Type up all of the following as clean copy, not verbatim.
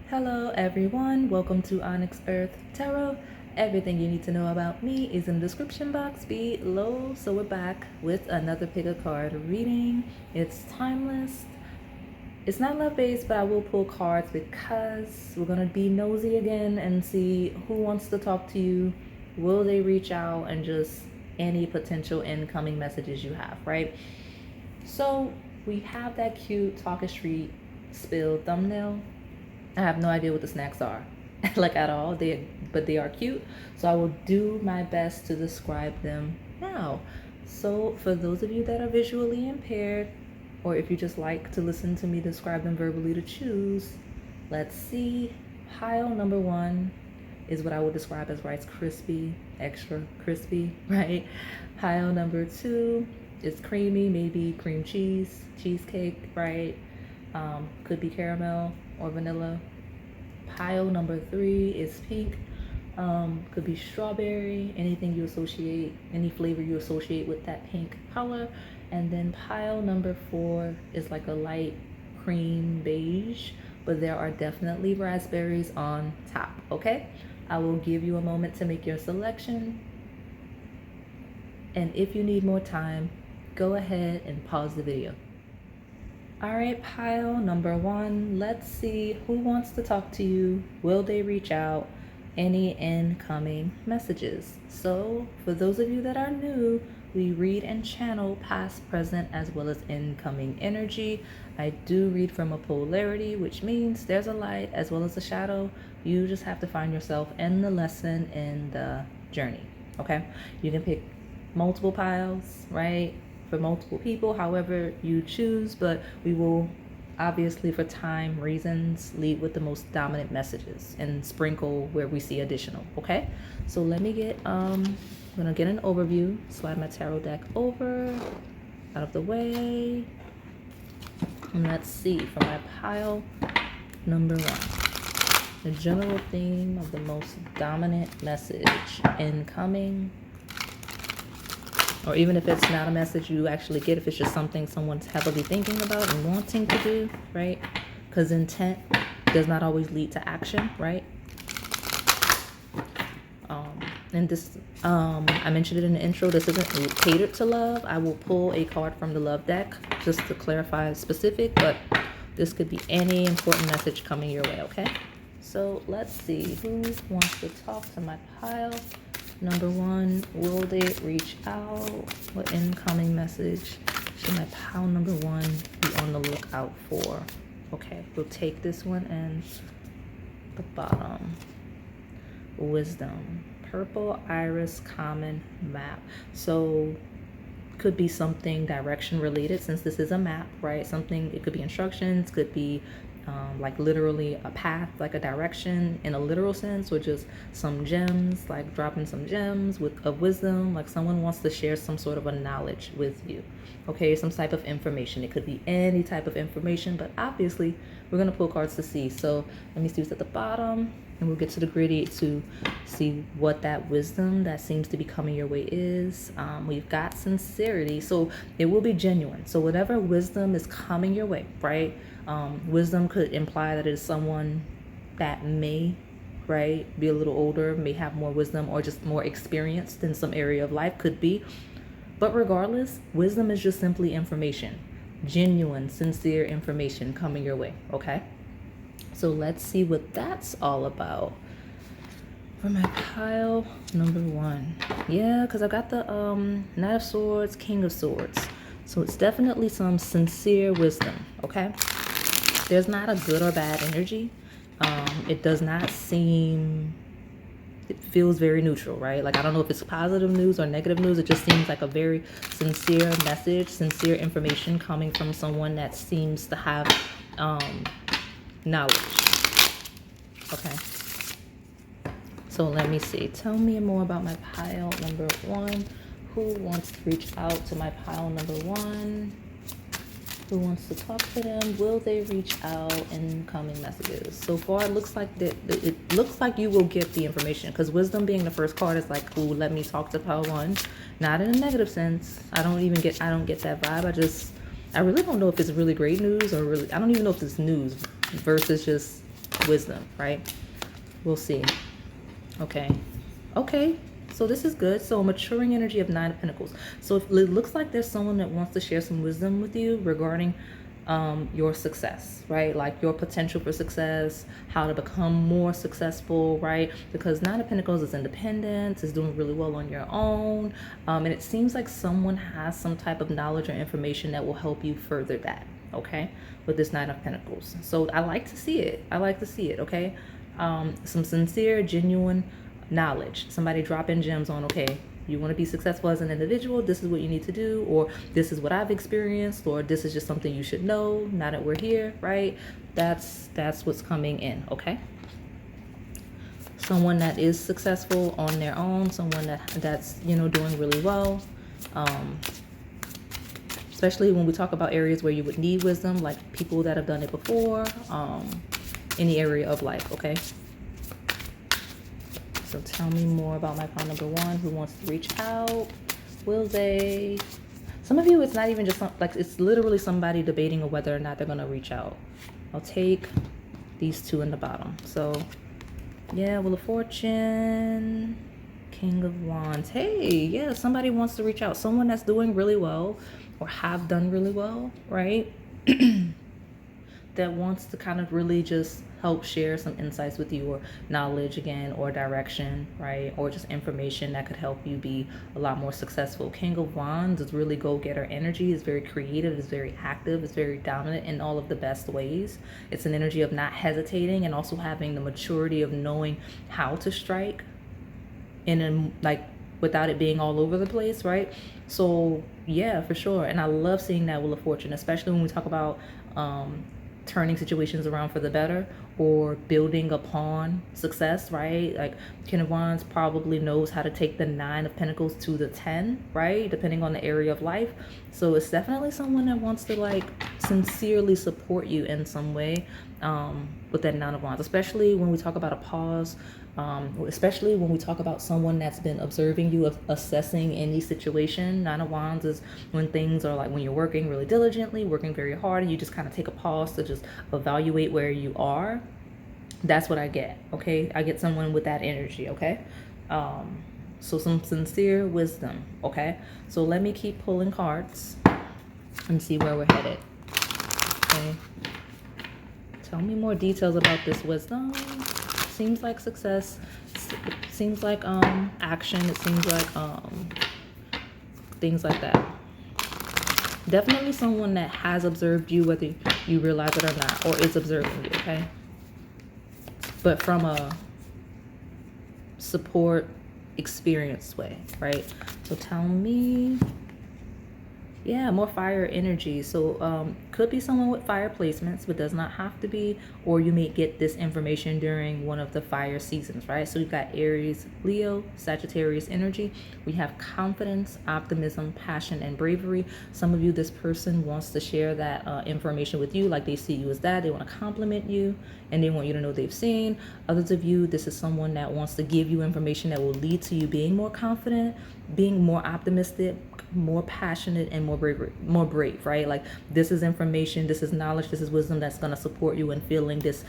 Hello everyone, welcome to Onyx Earth Tarot. Everything you need to know about me is in the description box below. So we're back with another pick a card reading. It's timeless. It's not love based, but I will pull cards because we're gonna be nosy again and see who wants to talk to you. Will they reach out, and just any potential incoming messages you have, right? So we have that cute Talking Street spill thumbnail. I have no idea what the snacks are, like at all. But they are cute. So I will do my best to describe them now. So for those of you that are visually impaired, or if you just like to listen to me describe them verbally to choose, let's see. Pile number one is what I would describe as Rice Krispie, extra crispy, right? Pile number two is creamy, maybe cream cheese, cheesecake, right? Could be caramel or vanilla. Pile number three is pink. Could be strawberry, anything you associate, any flavor you associate with that pink color. And then pile number four is like a light cream beige, but there are definitely raspberries on top, okay? I will give you a moment to make your selection. And if you need more time, go ahead and pause the video. All right, pile number one. Let's see who wants to talk to you. Will they reach out? Any incoming messages? So for those of you that are new, we read and channel past, present, as well as incoming energy. I do read from a polarity, which means there's a light as well as a shadow. You just have to find yourself in the lesson, in the journey, okay? You can pick multiple piles, right? For multiple people, however you choose, but we will obviously, for time reasons, lead with the most dominant messages and sprinkle where we see additional, okay? So let me get I'm gonna get an overview, slide my tarot deck over out of the way, and let's see for my pile number one, the general theme of the most dominant message incoming. Or even if it's not a message you actually get, if it's just something someone's heavily thinking about and wanting to do, right? Because intent does not always lead to action, right? And this, I mentioned it in the intro, this isn't catered to love. I will pull a card from the love deck just to clarify specific, but this could be any important message coming your way, okay? So let's see, who wants to talk to my pile number one? Will they reach out? What incoming message should my pile number one be on the lookout for? Okay, we'll take this one and the bottom. Wisdom. Purple iris common map. So could be something direction related, since this is a map, right? Something, it could be instructions, could be like literally a path, like a direction in a literal sense, or just some gems, like dropping some gems of wisdom, like someone wants to share some sort of a knowledge with you, okay? Some type of information. It could be any type of information, but obviously we're going to pull cards to see. So let me see what's at the bottom, and we'll get to the gritty to see what that wisdom that seems to be coming your way is. We've got sincerity, so it will be genuine. So whatever wisdom is coming your way, right? Wisdom could imply that it is someone that may, right, be a little older, may have more wisdom, or just more experienced in some area of life, could be. But regardless, wisdom is just simply information, genuine, sincere information coming your way, okay? So let's see what that's all about for my pile number one. Yeah, because I got the Knight of Swords, King of Swords. So it's definitely some sincere wisdom, okay? There's not a good or bad energy. It does not seem, it feels very neutral, right? Like, I don't know if it's positive news or negative news. It just seems like a very sincere message, sincere information coming from someone that seems to have knowledge, okay? So let me see. Tell me more about my pile number one. Who wants to reach out to my pile number one? Who wants to talk to them? Will they reach out? Incoming messages. So far, it looks like it looks like you will get the information, because wisdom being the first card is like, ooh, let me talk to pile one. Not in a negative sense. I don't get that vibe. I really don't know if it's really great news, or really, I don't even know if it's news versus just wisdom, right? We'll see. Okay. Okay. So this is good. So maturing energy of Nine of Pentacles. So it looks like there's someone that wants to share some wisdom with you regarding your success, right? Like your potential for success, how to become more successful, right? Because Nine of Pentacles is independence, is doing really well on your own. And it seems like someone has some type of knowledge or information that will help you further that, okay? With this Nine of Pentacles. So I like to see it. I like to see it, okay? Some sincere, genuine knowledge. Somebody dropping gems on, okay, you want to be successful as an individual, this is what you need to do, or this is what I've experienced, or this is just something you should know now that we're here, right? That's what's coming in, okay? Someone that is successful on their own, someone that's doing really well, especially when we talk about areas where you would need wisdom, like people that have done it before, any area of life, okay? So tell me more about my pile number one. Who wants to reach out? Will they? Some of you, it's not even just like, it's literally somebody debating on whether or not they're going to reach out. I'll take these two in the bottom. So yeah, Wheel of Fortune, King of Wands. Hey, yeah, somebody wants to reach out. Someone that's doing really well or have done really well, right? That wants to kind of really just help share some insights with you, or knowledge again, or direction, right? Or just information that could help you be a lot more successful. King of Wands is really go-getter energy. It's very creative, it's very active, it's very dominant in all of the best ways. It's an energy of not hesitating, and also having the maturity of knowing how to strike in a, like, without it being all over the place, right? So yeah, for sure. And I love seeing that Wheel of Fortune, especially when we talk about turning situations around for the better, or building upon success, right? Like King of Wands probably knows how to take the Nine of Pentacles to the 10, right? Depending on the area of life. So it's definitely someone that wants to like sincerely support you in some way with that Nine of Wands, especially when we talk about a pause, especially when we talk about someone that's been observing you, assessing any situation. Nine of Wands is when things are like when you're working really diligently, working very hard, and you just kind of take a pause to just evaluate where you are. That's what I get, okay? I get someone with that energy, okay? So some sincere wisdom, okay? So let me keep pulling cards and see where we're headed, okay? Tell me more details about this wisdom. Seems like success. It seems like action. It seems like things like that. Definitely someone that has observed you, whether you realize it or not, or is observing you, okay? But from a support, experienced way, right? So tell me, yeah, more fire energy. So could be someone with fire placements, but does not have to be, or you may get this information during one of the fire seasons, right? So we've got Aries, Leo, Sagittarius energy. We have confidence, optimism, passion, and bravery. Some of you, this person wants to share that information with you, like they see you as that. They want to compliment you, and they want you to know they've seen. Others of you, this is someone that wants to give you information that will lead to you being more confident, being more optimistic, more passionate, and more brave, right? Like this is information, this is knowledge, this is wisdom that's going to support you in feeling this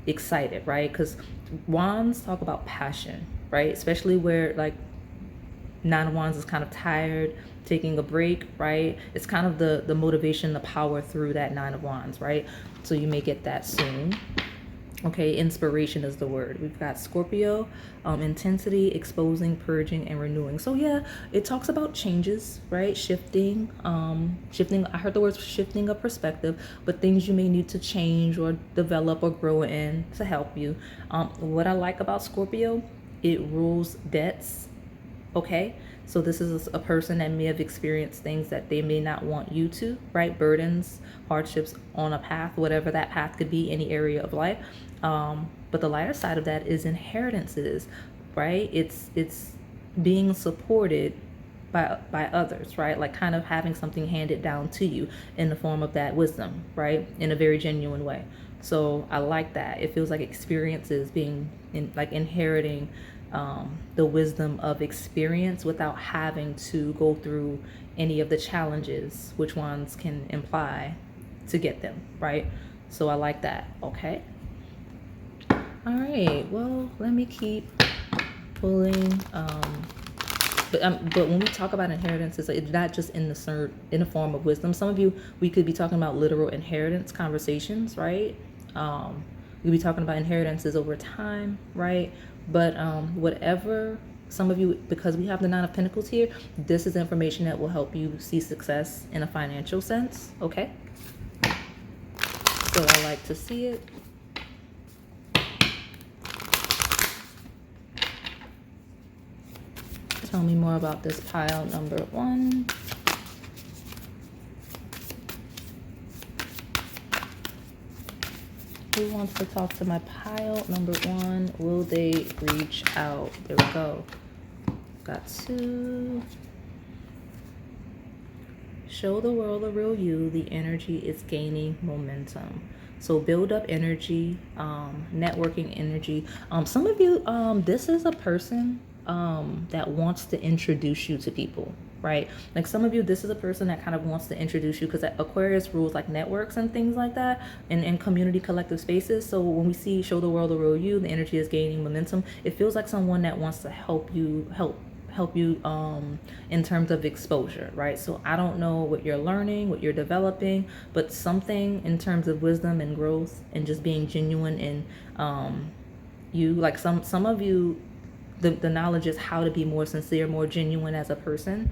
excited, right? Because wands talk about passion, right? Especially where like Nine of Wands is kind of tired, taking a break, right? It's kind of the motivation, the power through that Nine of Wands, right? So you may get that soon. Okay, inspiration is the word. We've got Scorpio, intensity, exposing, purging, and renewing. So yeah, it talks about changes, right? Shifting. I heard the words shifting a perspective, but things you may need to change or develop or grow in to help you. What I like about Scorpio, it rules debts. Okay, so this is a person that may have experienced things that they may not want you to, right? Burdens, hardships on a path, whatever that path could be, any area of life. But the lighter side of that is inheritances, right? It's being supported by others, right? Like kind of having something handed down to you in the form of that wisdom, right? In a very genuine way. So I like that. It feels like experiences being inheriting the wisdom of experience without having to go through any of the challenges which ones can imply to get them, right? So I like that. Okay, All right, well, let me keep pulling. But when we talk about inheritances, it's not just in the form of wisdom. Some of you, we could be talking about literal inheritance conversations, right? We could be talking about inheritances over time, right? But whatever, some of you, because we have the Nine of Pentacles here, this is information that will help you see success in a financial sense, okay? So I like to see it. Tell me more about this pile number 1. Who wants to talk to my pile number 1? Will they reach out? There we go. Got 2. Show the world the real you. The energy is gaining momentum. So build up energy, networking energy. Some of you, this is a person that wants to introduce you to people, right? Like some of you, this is a person that kind of wants to introduce you, because Aquarius rules like networks and things like that, and community collective spaces. So when we see show the world the real you, the energy is gaining momentum. It feels like someone that wants to help you in terms of exposure, right? So I don't know what you're learning, what you're developing, but something in terms of wisdom and growth and just being genuine in you, like some of you, the knowledge is how to be more sincere, more genuine as a person,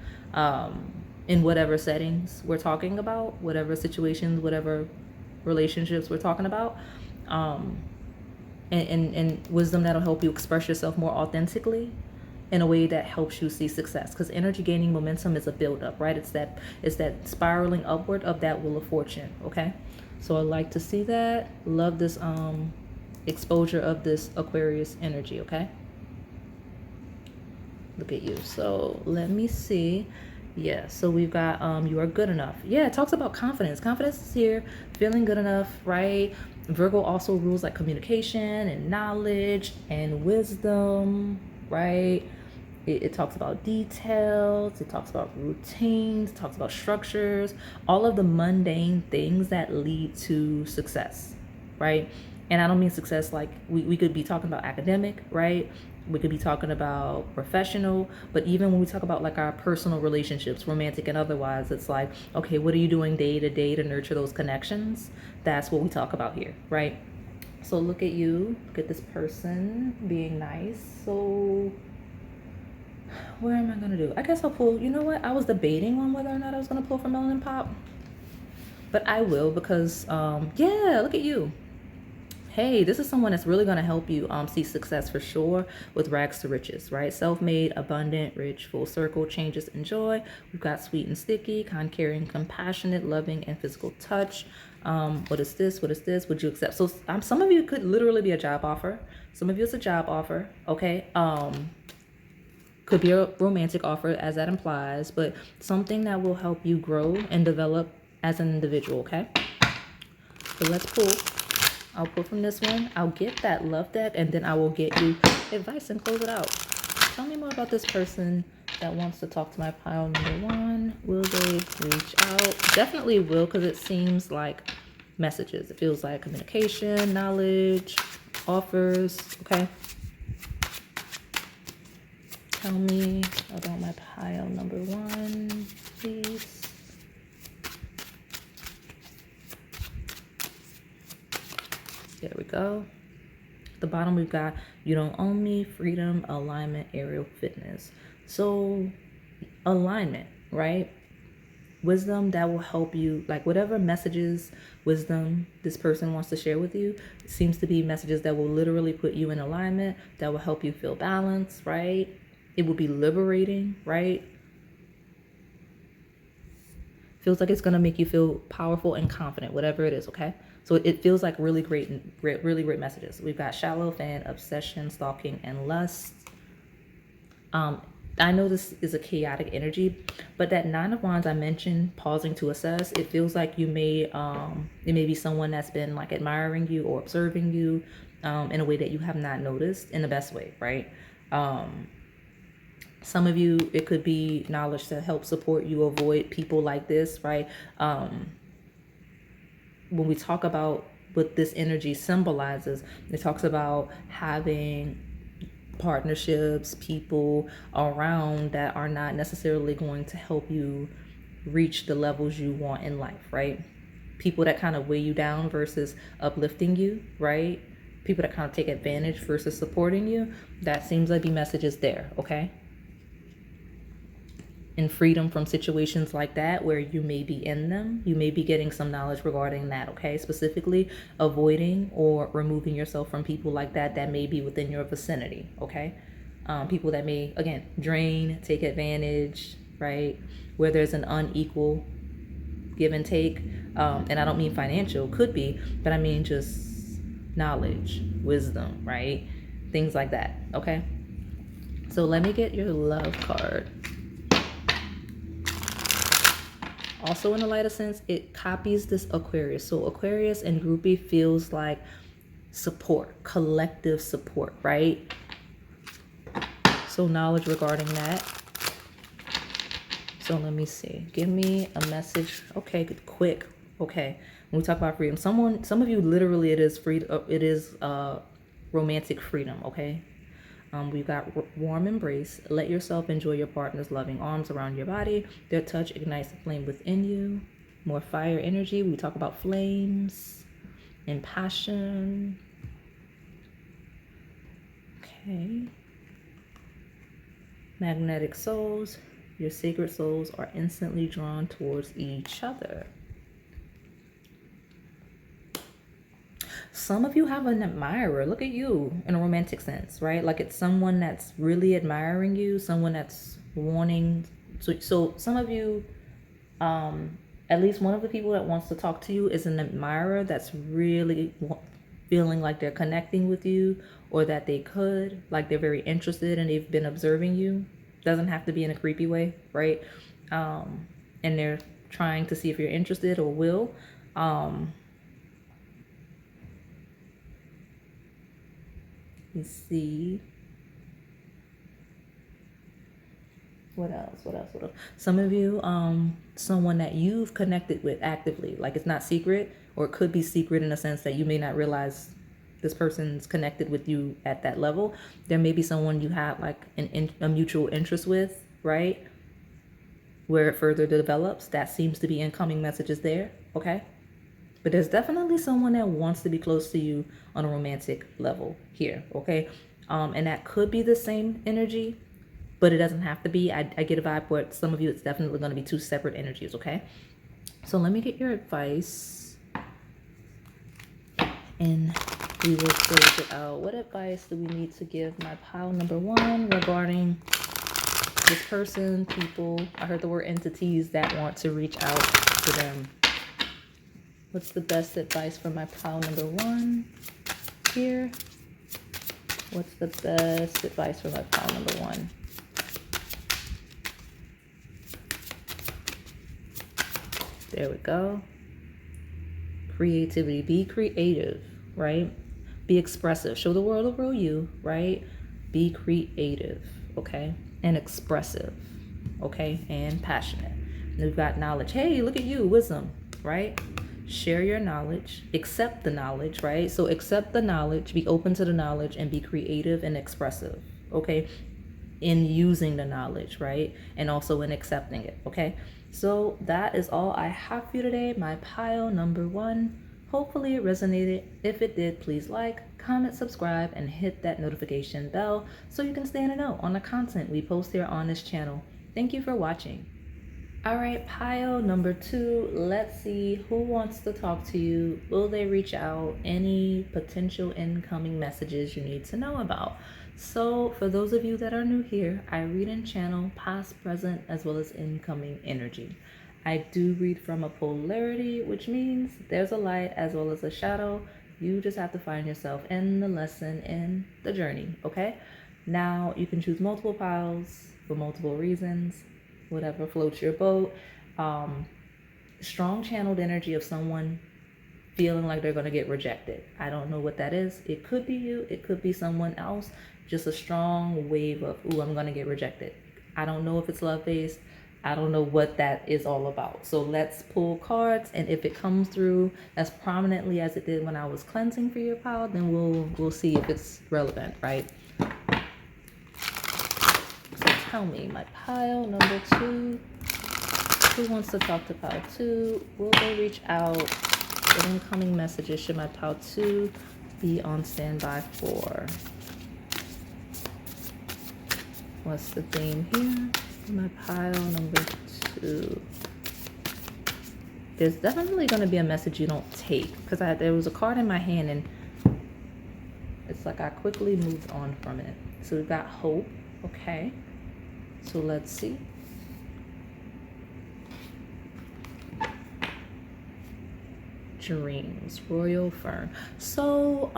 in whatever settings we're talking about, whatever situations, whatever relationships we're talking about, and wisdom that'll help you express yourself more authentically in a way that helps you see success. Because energy gaining momentum is a buildup, right? It's that spiraling upward of that wheel of fortune, okay? So I like to see that. Love this exposure of this Aquarius energy, okay? Look at you. So let me see. Yeah, so we've got you are good enough. Yeah, it talks about confidence. Confidence is here, feeling good enough, right? Virgo also rules like communication and knowledge and wisdom, right? It talks about details, it talks about routines, it talks about structures, all of the mundane things that lead to success, right? And I don't mean success like we could be talking about academic, right? We could be talking about professional, but even when we talk about like our personal relationships, romantic and otherwise, it's like, okay, what are you doing day to day to nurture those connections? That's what we talk about here, right? So look at you, look at this person being nice. So where am I gonna do? I guess I'll pull, you know what? I was debating on whether or not I was gonna pull from Melanin Pop, but I will because, yeah, look at you. Hey, this is someone that's really going to help you see success for sure with rags to riches, right? Self-made, abundant, rich, full circle, changes and joy. We've got sweet and sticky, kind, caring, compassionate, loving, and physical touch. What is this? What is this? Would you accept? So some of you could literally be a job offer. Some of you it's a job offer, okay? Could be a romantic offer as that implies, but something that will help you grow and develop as an individual, okay? So let's pull. I'll pull from this one. I'll get that love deck, and then I will get you advice and close it out. Tell me more about this person that wants to talk to my pile number 1. Will they reach out? Definitely will, because it seems like messages. It feels like communication, knowledge, offers, okay? Tell me about my pile number 1, please. There we go. At the bottom, we've got you don't own me, freedom, alignment, aerial fitness. So alignment, right? Wisdom that will help you, like whatever messages, wisdom this person wants to share with you, seems to be messages that will literally put you in alignment, that will help you feel balanced, right? It will be liberating, right? Feels like it's going to make you feel powerful and confident, whatever it is, okay? So it feels like really great messages. We've got shallow, fan, obsession, stalking, and lust. I know this is a chaotic energy, but that 9 of Wands I mentioned, pausing to assess, it feels like you may, it may be someone that's been like admiring you or observing you in a way that you have not noticed, in the best way, right? Some of you, it could be knowledge to help support you avoid people like this, right? When we talk about what this energy symbolizes. It talks about having partnerships, people around that are not necessarily going to help you reach the levels you want in life, right? People that kind of weigh you down versus uplifting you, right? People that kind of take advantage versus supporting you. That seems like the message is there, okay? And freedom from situations like that where you may be in them. You may be getting some knowledge regarding that, okay? Specifically, avoiding or removing yourself from people like that may be within your vicinity, okay? People that may, again, drain, take advantage, right? Where there's an unequal give and take. And I don't mean financial, could be, but I mean just knowledge, wisdom, right? Things like that, okay? So let me get your love card. Also in the lighter sense, it copies this Aquarius. So Aquarius and groupie feels like support, collective support, right? So knowledge regarding that. So let me see. Give me a message. Okay, quick. Okay. When we talk about freedom, some of you literally it is romantic freedom, okay? We've got warm embrace. Let yourself enjoy your partner's loving arms around your body. Their touch ignites the flame within you. More fire energy. We talk about flames and passion. Okay. Magnetic souls. Your sacred souls are instantly drawn towards each other. Some of you have an admirer. Look at you in a romantic sense, right? Like it's someone that's really admiring you, someone that's wanting to. So some of you, at least one of the people that wants to talk to you is an admirer that's really feeling like they're connecting with you, or that they could, like they're very interested and they've been observing you. Doesn't have to be in a creepy way, right? And they're trying to see if you're interested or will. Let's see. What else? Some of you, someone that you've connected with actively, like it's not secret, or it could be secret in a sense that you may not realize this person's connected with you at that level. There may be someone you have like a mutual interest with, right? Where it further develops, that seems to be incoming messages there, okay? But there's definitely someone that wants to be close to you on a romantic level here, okay? And that could be the same energy, but it doesn't have to be. I get a vibe where some of you, it's definitely going to be two separate energies, okay? So let me get your advice, and we will close it out. What advice do we need to give my pile number one regarding this person, people? I heard the word entities that want to reach out to them. What's the best advice for my pile number one here? What's the best advice for my pile number one? There we go. Creativity. Be creative, right? Be expressive. Show the world the real you, right? Be creative, okay? And expressive, okay? And passionate. And we've got knowledge. Hey, look at you, wisdom, right? Share your knowledge, accept the knowledge, right? So accept the knowledge, be open to the knowledge, and be creative and expressive, okay? In using the knowledge, right? And also in accepting it, okay? So that is all I have for you today, my pile number one. Hopefully it resonated. If it did, please like, comment, subscribe, and hit that notification bell so you can stay in the know on the content we post here on this channel. Thank you for watching. All right, pile number two. Let's see who wants to talk to you. Will they reach out? Any potential incoming messages you need to know about? So for those of you that are new here, I read and channel past, present, as well as incoming energy. I do read from a polarity, which means there's a light as well as a shadow. You just have to find yourself in the lesson, in the journey, okay? Now you can choose multiple piles for multiple reasons. Whatever floats your boat. Strong channeled energy of someone feeling like they're going to get rejected. I don't know what that is. It could be you. It could be someone else. Just a strong wave of, ooh, I'm going to get rejected. I don't know if it's love-based. I don't know what that is all about. So let's pull cards, and if it comes through as prominently as it did when I was cleansing for your pile, then we'll see if it's relevant, right? So tell me, my pile number 2, who wants to talk to pile 2? Will they reach out? What incoming messages should my pile 2 be on standby for? What's the theme here? My pile number 2. There's definitely going to be a message you don't take, because there was a card in my hand and it's like I quickly moved on from it. So we've got hope. Okay, so let's see. Dreams, royal fern. So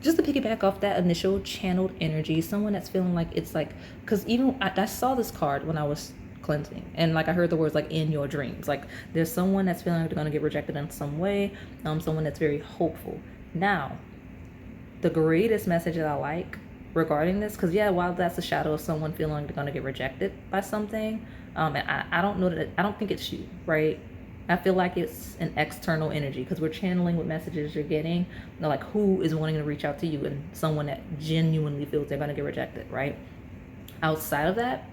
just to piggyback off that initial channeled energy, someone that's feeling like it's like, because even I saw this card when I was cleansing, and like I heard the words like in your dreams, like there's someone that's feeling like they're going to get rejected in some way, someone that's very hopeful. Now, the greatest message that I like regarding this, because yeah, while that's a shadow of someone feeling like they're going to get rejected by something, and I don't know that, I don't think it's you, right? I feel like it's an external energy, because we're channeling what messages you're getting. You know, like who is wanting to reach out to you, and someone that genuinely feels they're going to get rejected, right? Outside of that,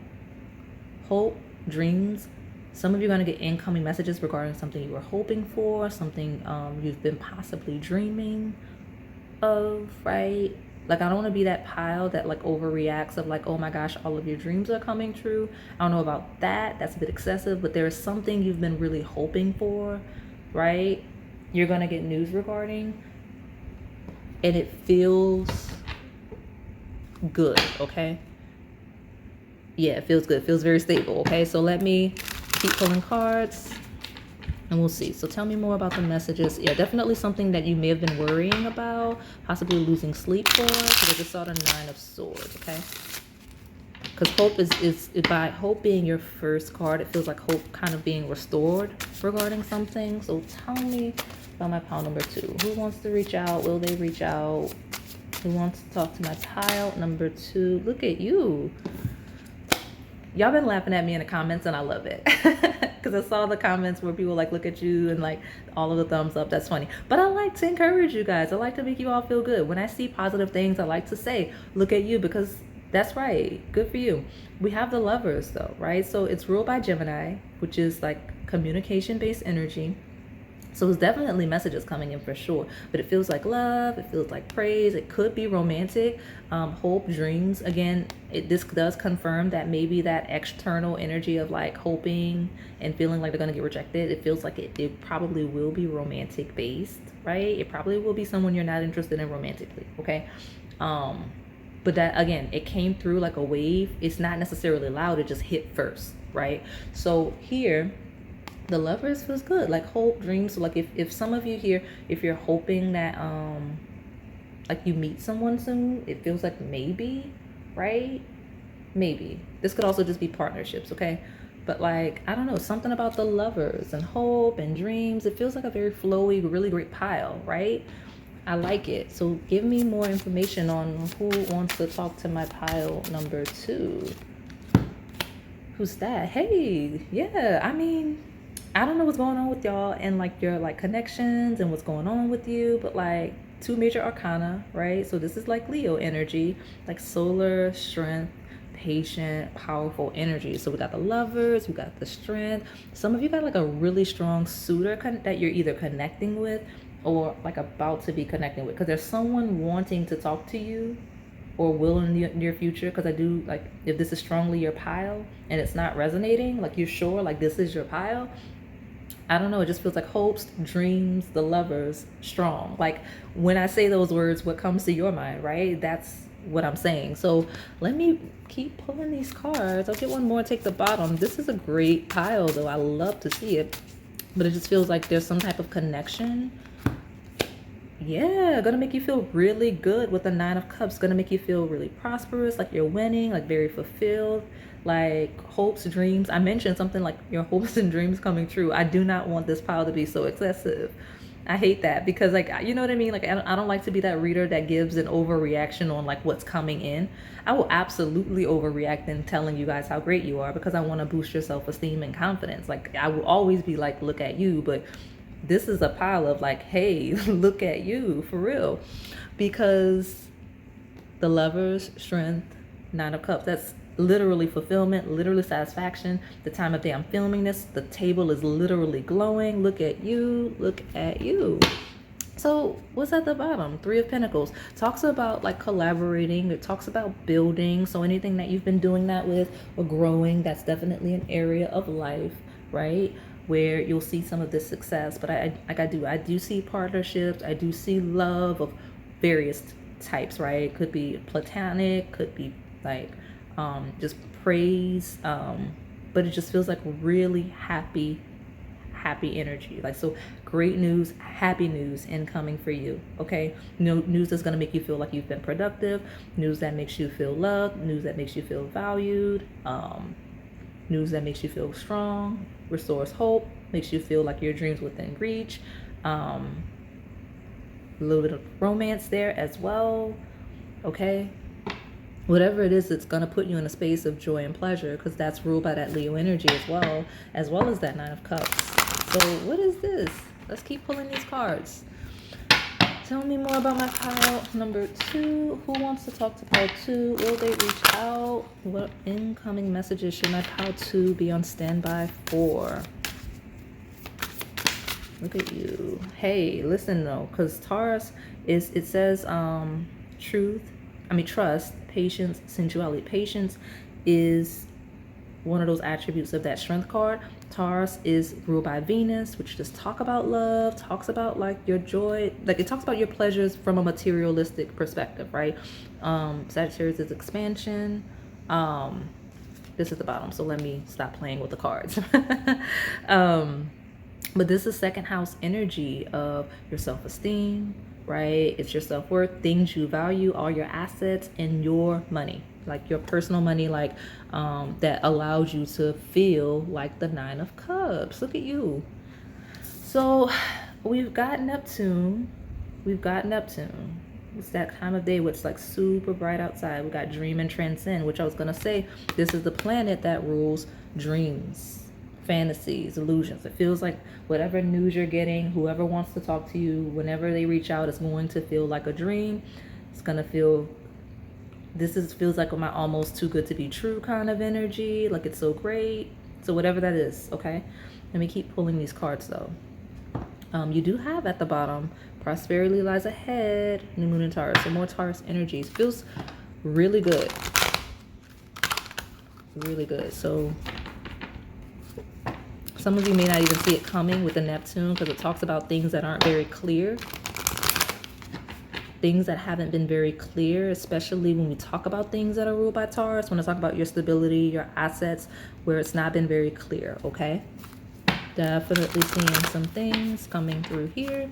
hope, dreams, some of you are going to get incoming messages regarding something you were hoping for, something you've been possibly dreaming of, right? Like, I don't want to be that pile that like overreacts of like, oh my gosh, all of your dreams are coming true. I don't know about that. That's a bit excessive, but there is something you've been really hoping for, right? You're going to get news regarding, and it feels good, okay? Yeah, it feels good. It feels very stable, okay? So let me keep pulling cards, and we'll see. So tell me more about the messages. Yeah, definitely something that you may have been worrying about, possibly losing sleep for, because I just saw the 9 of Swords, okay? Because hope is by hope being your first card, it feels like hope kind of being restored regarding something. So tell me about my pile number 2. Who wants to reach out? Will they reach out? Who wants to talk to my pile number 2? Look at you. Y'all been laughing at me in the comments, and I love it. Because I saw the comments where people like look at you and like all of the thumbs up. That's funny. But I like to encourage you guys. I like to make you all feel good. When I see positive things, I like to say, look at you, because that's right. Good for you. We have the Lovers though, right? So it's ruled by Gemini, which is like communication-based energy. So it's definitely messages coming in for sure, but it feels like love, it feels like praise, it could be romantic, hope, dreams. Again, this does confirm that maybe that external energy of like hoping and feeling like they're going to get rejected, it feels like it probably will be romantic based, right? It probably will be someone you're not interested in romantically, okay? But that, again, it came through like a wave. It's not necessarily loud, it just hit first, right? So here, the Lovers feels good, like hope, dreams. So like if some of you here, if you're hoping that like you meet someone soon, it feels like maybe, right? Maybe this could also just be partnerships, okay? But like, I don't know, something about the Lovers and hope and dreams, it feels like a very flowy, really great pile, right? I like it. So give me more information on who wants to talk to my pile number 2. Who's that? Hey, yeah, I mean, I don't know what's going on with y'all and like your like connections and what's going on with you, but like 2 major arcana, right? So this is like Leo energy, like solar, strength, patient, powerful energy. So we got the Lovers, we got the Strength. Some of you got like a really strong suitor that you're either connecting with or like about to be connecting with, because there's someone wanting to talk to you or will in the near future. Because I do like, if this is strongly your pile and it's not resonating, like you're sure like this is your pile, I don't know, it just feels like hopes, dreams, the Lovers, strong. Like when I say those words, what comes to your mind, right? That's what I'm saying. So let me keep pulling these cards. I'll get one more, take the bottom. This is a great pile though. I love to see it, but it just feels like there's some type of connection. Yeah, gonna make you feel really good with the 9 of Cups. Gonna make you feel really prosperous, like you're winning, like very fulfilled, like hopes, dreams. I mentioned something like your hopes and dreams coming true. I do not want this pile to be so excessive. I hate that because, like, you know what I mean? Like, I don't like to be that reader that gives an overreaction on like what's coming in. I will absolutely overreact in telling you guys how great you are because I want to boost your self-esteem and confidence. Like, I will always be like, look at you, but this is a pile of like, hey, look at you for real. Because the Lovers, Strength, Nine of Cups, that's literally fulfillment, literally satisfaction. The time of day I'm filming this, the table is literally glowing. Look at you, look at you. So what's at the bottom? Three of Pentacles talks about like collaborating. It talks about building. So anything that you've been doing that with or growing, that's definitely an area of life, right? Where you'll see some of this success. But I do see partnerships. I do see love of various types, right? Could be platonic, could be like just praise, but it just feels like really happy energy. Like, so great news, happy news incoming for you. Okay, news that's going to make you feel like you've been productive, news that makes you feel loved, news that makes you feel valued, news that makes you feel strong, restores hope, makes you feel like your dreams within reach. A little bit of romance there as well. Okay, whatever it is, it's going to put you in a space of joy and pleasure, because that's ruled by that Leo energy as well as that Nine of Cups. So what is this? Let's keep pulling these cards. Tell me more about my pile number 2. Who wants to talk to pile 2? Will they reach out? What incoming messages should my pile 2 be on standby for? Look at you. Hey, listen though, because Taurus is, it says trust, patience, sensuality. Patience is one of those attributes of that Strength card. Taurus is ruled by Venus, which just talk about love, talks about like your joy, like it talks about your pleasures from a materialistic perspective, right? Sagittarius is expansion. This is the bottom, so let me stop playing with the cards. But this is second house energy of your self-esteem, right? It's your self-worth, things you value, all your assets, and your money, like your personal money, like that allows you to feel like the Nine of Cups. Look at you. So we've got Neptune. It's that time of day where it's like super bright outside. We got dream and transcend, which I was gonna say, this is the planet that rules dreams, fantasies, illusions. It feels like whatever news you're getting, whoever wants to talk to you, whenever they reach out, it's going to feel like a dream. It's gonna feel, feels like my almost too good to be true kind of energy, like it's so great. So whatever that is, okay? Let me keep pulling these cards though. You do have at the bottom, prosperity lies ahead, New Moon and Taurus. So more Taurus energies. Feels really good. Really good. So some of you may not even see it coming with the Neptune, because it talks about things that aren't very clear. Things that haven't been very clear, especially when we talk about things that are ruled by Taurus, when I talk about your stability, your assets, where it's not been very clear, okay? Definitely seeing some things coming through here.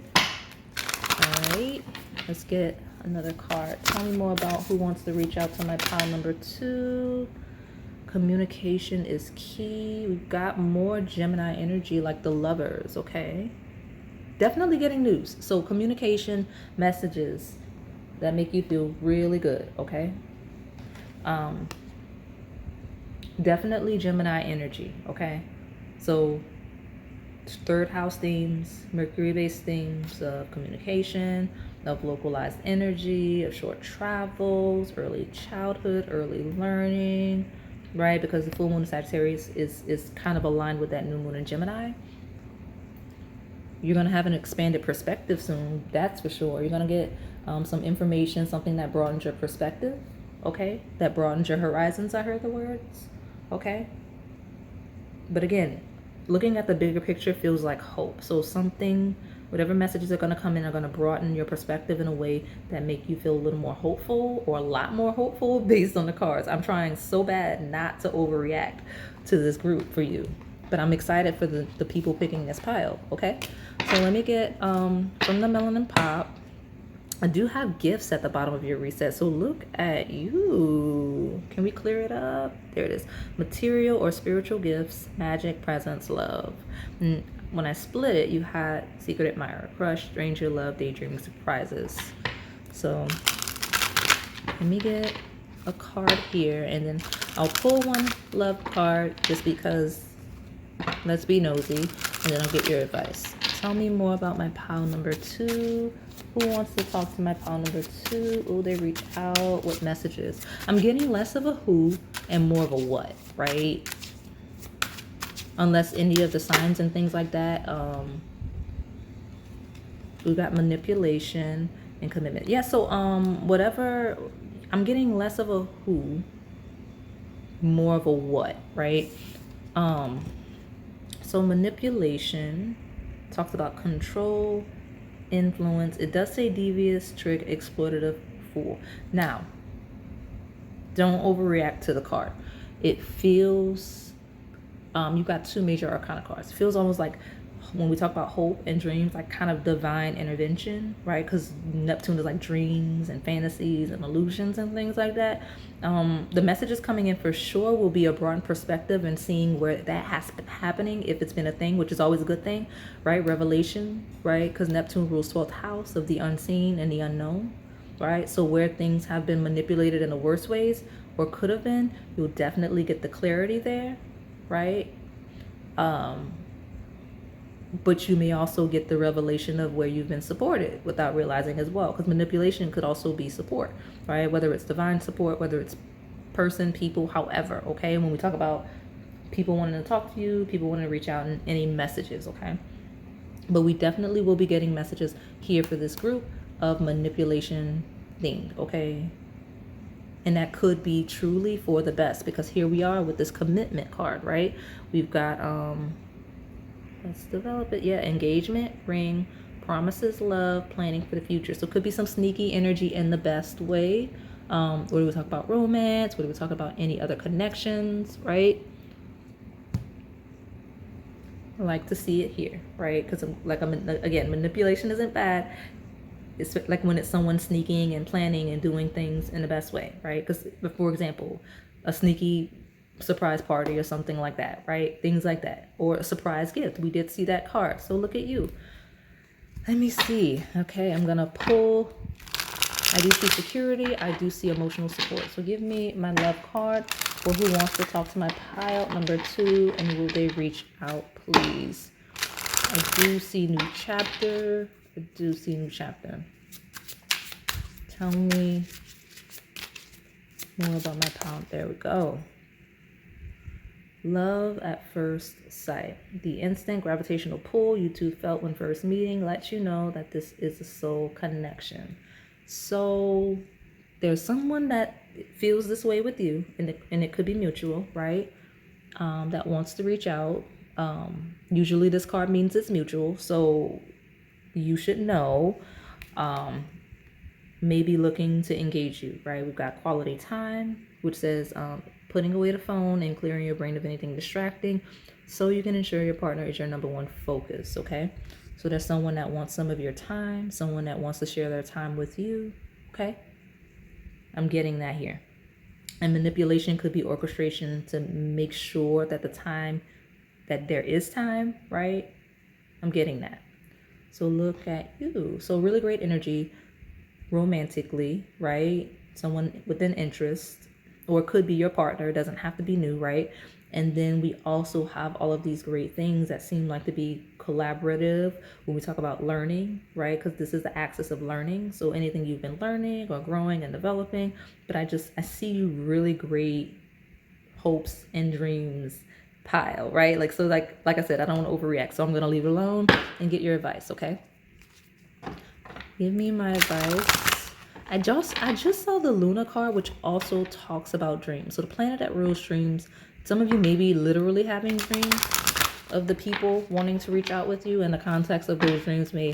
All right, let's get another card. Tell me more about who wants to reach out to my pile number 2. Communication is key. We've got more Gemini energy, like the Lovers, okay? Definitely getting news. So communication, messages that make you feel really good, okay? Definitely Gemini energy, okay? So third house themes, Mercury-based themes of communication, of localized energy, of short travels, early childhood, early learning, right? Because the full moon in Sagittarius is kind of aligned with that new moon in Gemini. You're going to have an expanded perspective soon, that's for sure. You're going to get some information, something that broadens your perspective, okay? That broadens your horizons, I heard the words, okay? But again, looking at the bigger picture feels like hope. So something, whatever messages are going to come in are going to broaden your perspective in a way that make you feel a little more hopeful, or a lot more hopeful based on the cards. I'm trying so bad not to overreact to this group for you, but I'm excited for the people picking this pile, okay? So let me get from the Melanin Pop. I do have gifts at the bottom of your reset, so look at you. Can we clear it up? There it is. Material or spiritual gifts, magic, presence, love. when I split it, you had secret admirer, crush, stranger love, daydreaming, surprises. So let me get a card here, and then I'll pull one love card just because, let's be nosy, and then I'll get your advice. Tell me more about my pile number 2. Who wants to talk to my pile number 2? Oh, they reach out. What messages? I'm getting less of a who and more of a what, right? Unless any of the signs and things like that. We got manipulation and commitment. Yeah, so whatever, I'm getting less of a who, more of a what, right? So manipulation talks about control, influence. It does say devious, trick, exploitative, fool. Now, don't overreact to the card. It feels, you got 2 major arcana cards. It feels almost like when we talk about hope and dreams, like kind of divine intervention, right? Because Neptune is like dreams and fantasies and illusions and things like that. The messages coming in for sure will be a broad perspective and seeing where that has been happening, if it's been a thing, which is always a good thing, right? Revelation, right? Because Neptune rules 12th house of the unseen and the unknown, right? So where things have been manipulated in the worst ways or could have been, you'll definitely get the clarity there, right? But you may also get the revelation of where you've been supported without realizing as well, because manipulation could also be support, right? Whether it's divine support, whether it's person, people, however, okay? When we talk about people wanting to talk to you, people wanting to reach out, and any messages, okay? But we definitely will be getting messages here for this group of manipulation themed, okay? And that could be truly for the best, because here we are with this commitment card, right? We've got, let's develop it. Yeah, engagement, ring, promises, love, planning for the future. So it could be some sneaky energy in the best way. Where do we talk about romance? Where do we talk about any other connections, right? I like to see it here, right? Because again, manipulation isn't bad. It's like when it's someone sneaking and planning and doing things in the best way, right? Because, for example, a sneaky surprise party or something like that, right? Things like that. Or a surprise gift. We did see that card. So look at you. Let me see. Okay, I'm going to pull. I do see security. I do see emotional support. So give me my love card for who wants to talk to my pile number 2, and will they reach out, please? I do see new chapter. I do see new chapter. Tell me more about my pile. There we go. Love at first sight. The instant gravitational pull you two felt when first meeting lets you know that this is a soul connection. So there's someone that feels this way with you, and it could be mutual, right? That wants to reach out. Usually this card means it's mutual, so you should know. Maybe looking to engage you, right? We've got quality time, which says putting away the phone and clearing your brain of anything distracting so you can ensure your partner is your number one focus, okay? So there's someone that wants some of your time, someone that wants to share their time with you, okay? I'm getting that here. And manipulation could be orchestration to make sure that that there is time, right? I'm getting that. So look at you. So really great energy romantically, right? Someone with an interest, or it could be your partner. It doesn't have to be new, right? And then we also have all of these great things that seem like to be collaborative when we talk about learning, right? Because this is the axis of learning. So anything you've been learning or growing and developing. But I see you really great hopes and dreams pile, right? Like I said, I don't want to overreact. So I'm going to leave it alone and get your advice, okay? Give me my advice. I just saw the Luna card, which also talks about dreams. So the planet that rules dreams. Some of you may be literally having dreams of the people wanting to reach out with you, and the context of those dreams may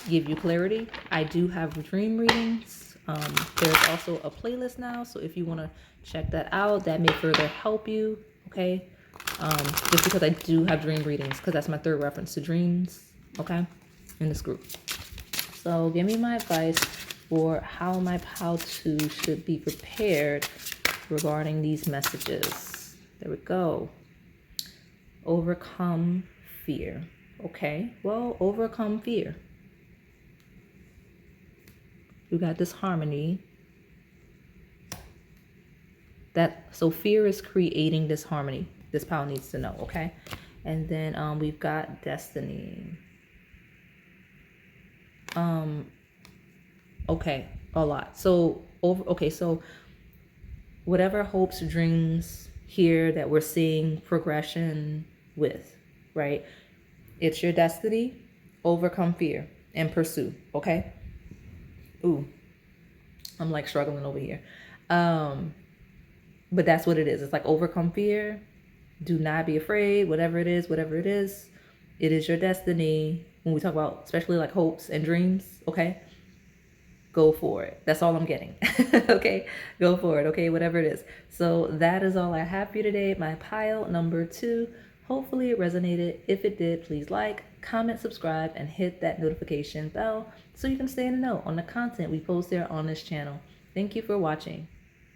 give you clarity. I do have dream readings. There's also a playlist now, so if you want to check that out, that may further help you, okay? Just because I do have dream readings, because that's my third reference to dreams, okay, in this group. So give me my advice for how my pile 2 should be prepared regarding these messages. There we go. Overcome fear. Okay, well, overcome fear. You got this harmony. So fear is creating this harmony. This pile needs to know, okay? And then we've got destiny. Okay, a lot. So so whatever hopes, dreams here that we're seeing progression with, right? It's your destiny. Overcome fear and pursue, okay? Ooh, I'm like struggling over here. But that's what it is. It's like overcome fear. Do not be afraid. Whatever it is, it is your destiny. When we talk about especially like hopes and dreams, okay? Go for it. That's all I'm getting. Okay, go for it. Okay, whatever it is. So that is all I have for you today. My pile number 2. Hopefully it resonated. If it did, please like, comment, subscribe, and hit that notification bell so you can stay in the know on the content we post there on this channel. Thank you for watching.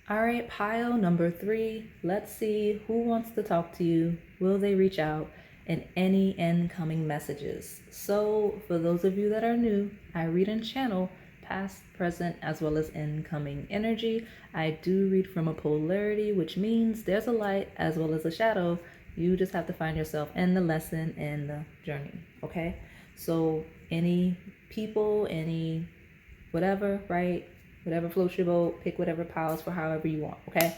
All right, pile number 3. Let's see who wants to talk to you. Will they reach out? And any incoming messages. So for those of you that are new, I read and channel past, present, as well as incoming energy. I do read from a polarity, which means there's a light as well as a shadow. You just have to find yourself in the lesson and the journey, okay? So any people, any whatever, right? Whatever floats your boat, pick whatever piles for however you want, okay?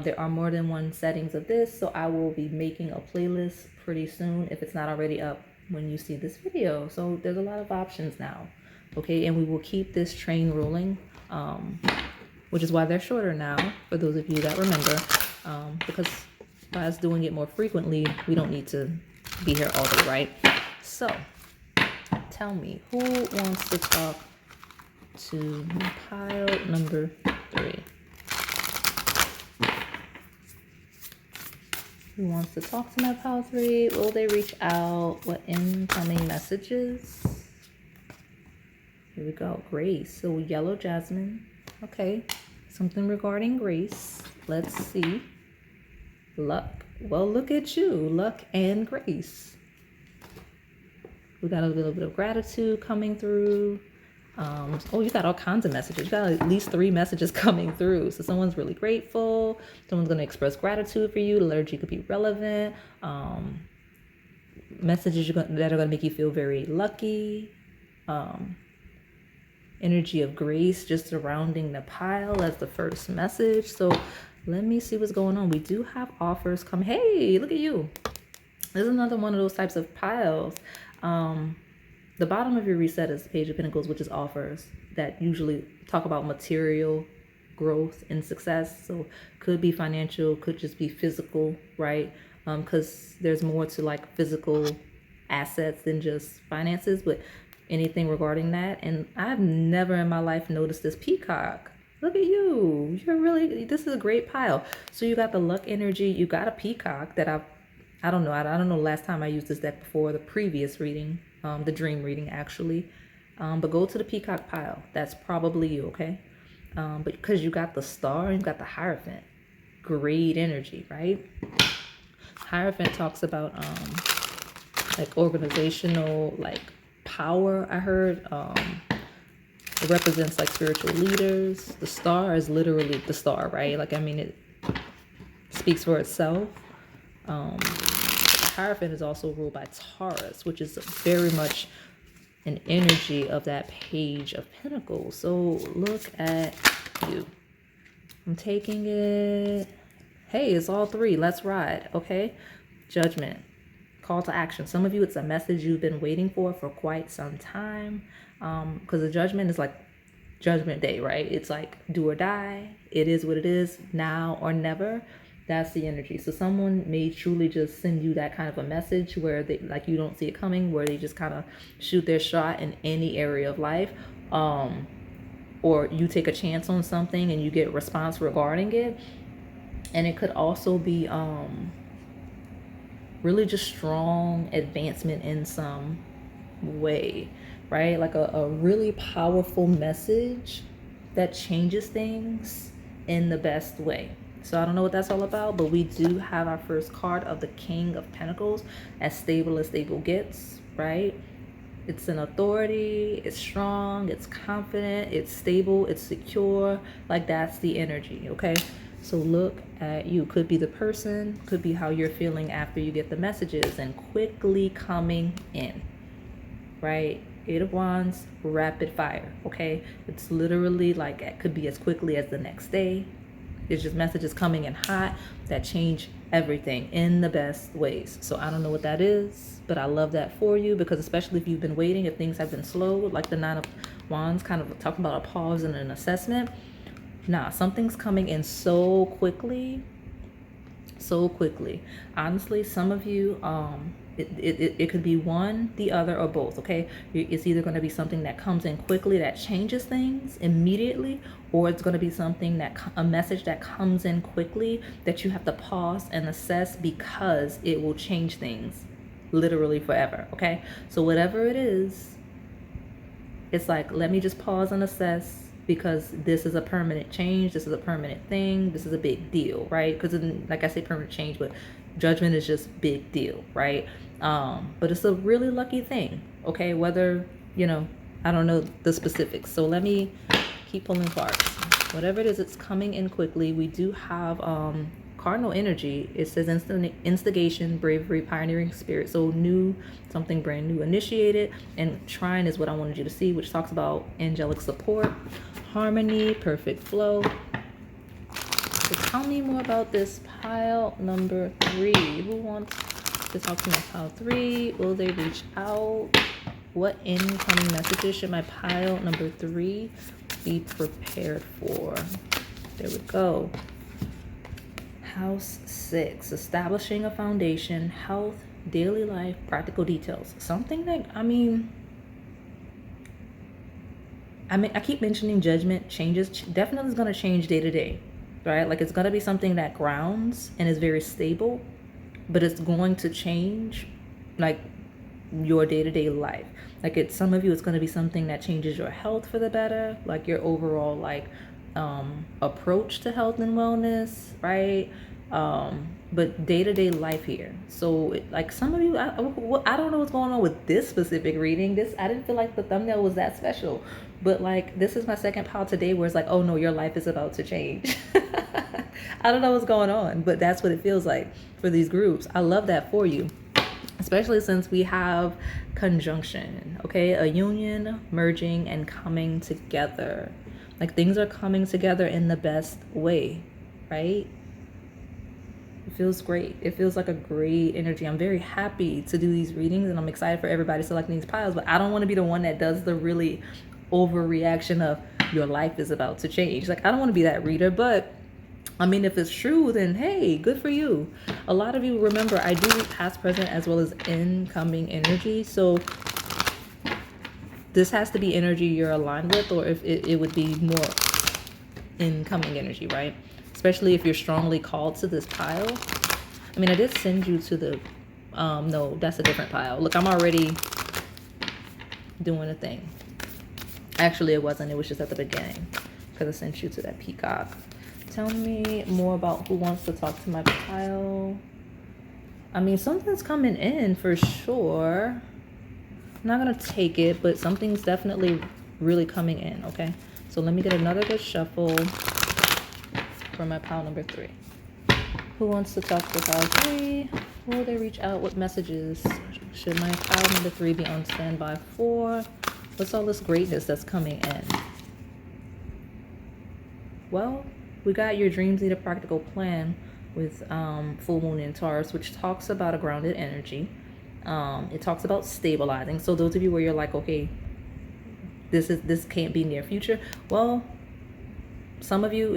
There are more than one settings of this, so I will be making a playlist pretty soon if it's not already up when you see this video. So there's a lot of options now. Okay, and we will keep this train rolling, which is why they're shorter now, for those of you that remember, because by us doing it more frequently, we don't need to be here all day, right? So, tell me, who wants to talk to pile number 3? Who wants to talk to my pile 3? Will they reach out? What incoming messages? Here we go, Grace. So yellow jasmine. Okay, something regarding Grace. Let's see. Luck. Well, look at you, luck and grace. We got a little bit of gratitude coming through. Oh, you got all kinds of messages. You got at least 3 messages coming through. So someone's really grateful. Someone's going to express gratitude for you. The energy could be relevant. Messages that are going to make you feel very lucky. Energy of grace just surrounding the pile as the first message. So let me see what's going on. We do have offers come. Hey, look at you. This is another one of those types of piles. The bottom of your reset is the Page of Pentacles, which is offers that usually talk about material growth and success. So could be financial, could just be physical, right? Because there's more to like physical assets than just finances, but anything regarding that. And I've never in my life noticed this peacock. Look at you. This is a great pile. So you got the luck energy. You got a peacock that I don't know. I don't know the last time I used this deck before, the previous reading, the dream reading actually. But go to the peacock pile. That's probably you, okay? But because you got the star and you got the Hierophant. Great energy, right? Hierophant talks about like organizational, like power. I heard it represents like spiritual leaders. The star is literally the star, right? Like, I mean, it speaks for itself. Hierophant is also ruled by Taurus, which is very much an energy of that Page of Pentacles. So look at you. I'm taking it. Hey, it's all 3. Let's ride. Okay. Judgment. Call to action. Some of you, it's a message you've been waiting for quite some time. Because the judgment is like judgment day, right? It's like do or die. It is what it is, now or never. That's the energy. So someone may truly just send you that kind of a message where they, like, you don't see it coming, where they just kind of shoot their shot in any area of life. Or you take a chance on something and you get a response regarding it. And it could also be really just strong advancement in some way, right? Like a really powerful message that changes things in the best way. So I don't know what that's all about, but we do have our first card of the King of Pentacles, as stable gets, right? It's an authority, it's strong, it's confident, it's stable, it's secure. Like, that's the energy, okay? So look at you. Could be the person, could be how you're feeling after you get the messages, and quickly coming in, right? Eight of Wands, rapid fire, okay? It's literally like, it could be as quickly as the next day. It's just messages coming in hot that change everything in the best ways. So I don't know what that is, but I love that for you, because especially if you've been waiting, if things have been slow, like the Nine of Wands, kind of talking about a pause and an assessment. Nah, something's coming in so quickly. Honestly, some of you, it could be one, the other, or both, okay? It's either going to be something that comes in quickly that changes things immediately, or it's going to be something a message that comes in quickly that you have to pause and assess, because it will change things literally forever, okay? So whatever it is, it's like, let me just pause and assess, because this is a permanent change. This is a permanent thing. This is a big deal, right? Because, like I say, permanent change, but judgment is just big deal, right? But it's a really lucky thing, okay? Whether, I don't know the specifics. So let me keep pulling cards. Whatever it is, it's coming in quickly. We do have cardinal energy. It says instigation, bravery, pioneering spirit. So new, something brand new, initiated. And trine is what I wanted you to see, which talks about angelic support, harmony, perfect flow. So tell me more about this pile number 3. Who wants to talk to my pile 3? Will they reach out? What incoming messages should my pile number 3 be prepared for? There we go. House 6, establishing a foundation, health, daily life, practical details. Something that, I keep mentioning judgment changes. Definitely is going to change day to day, right? Like, it's going to be something that grounds and is very stable, but it's going to change, like, your day-to-day life. Like, some of you, it's going to be something that changes your health for the better, like your overall, like, approach to health and wellness, right? But day-to-day life here. So like, some of you, I don't know what's going on with this specific reading. I didn't feel like the thumbnail was that special, but like, this is my second pile today where it's like, oh no, your life is about to change. I don't know what's going on, but that's what it feels like for these groups. I love that for you, especially since we have conjunction, okay? A union, merging, and coming together. Like, things are coming together in the best way, right? It feels great. It feels like a great energy. I'm very happy to do these readings, and I'm excited for everybody selecting these piles, but I don't want to be the one that does the really overreaction of your life is about to change. Like, I don't want to be that reader, but if it's true, then hey, good for you. A lot of you, remember, I do past, present, as well as incoming energy. So this has to be energy you're aligned with, or if it would be more incoming energy, right? Especially if you're strongly called to this pile. I did send you to the, no, that's a different pile. Look, I'm already doing a thing. Actually, it wasn't. It was just at the beginning, because I sent you to that peacock. Tell me more about who wants to talk to my pile. Something's coming in for sure. I'm not going to take it, but something's definitely really coming in, okay? So let me get another good shuffle for my pile number 3. Who wants to talk to pile 3? Will they reach out? What messages should my pile number 3 be on standby for? What's all this greatness that's coming in? Well, we got your dreams need a practical plan with full moon in Taurus, which talks about a grounded energy. It talks about stabilizing. So those of you where you're like, okay, this can't be near future. Well, some of you,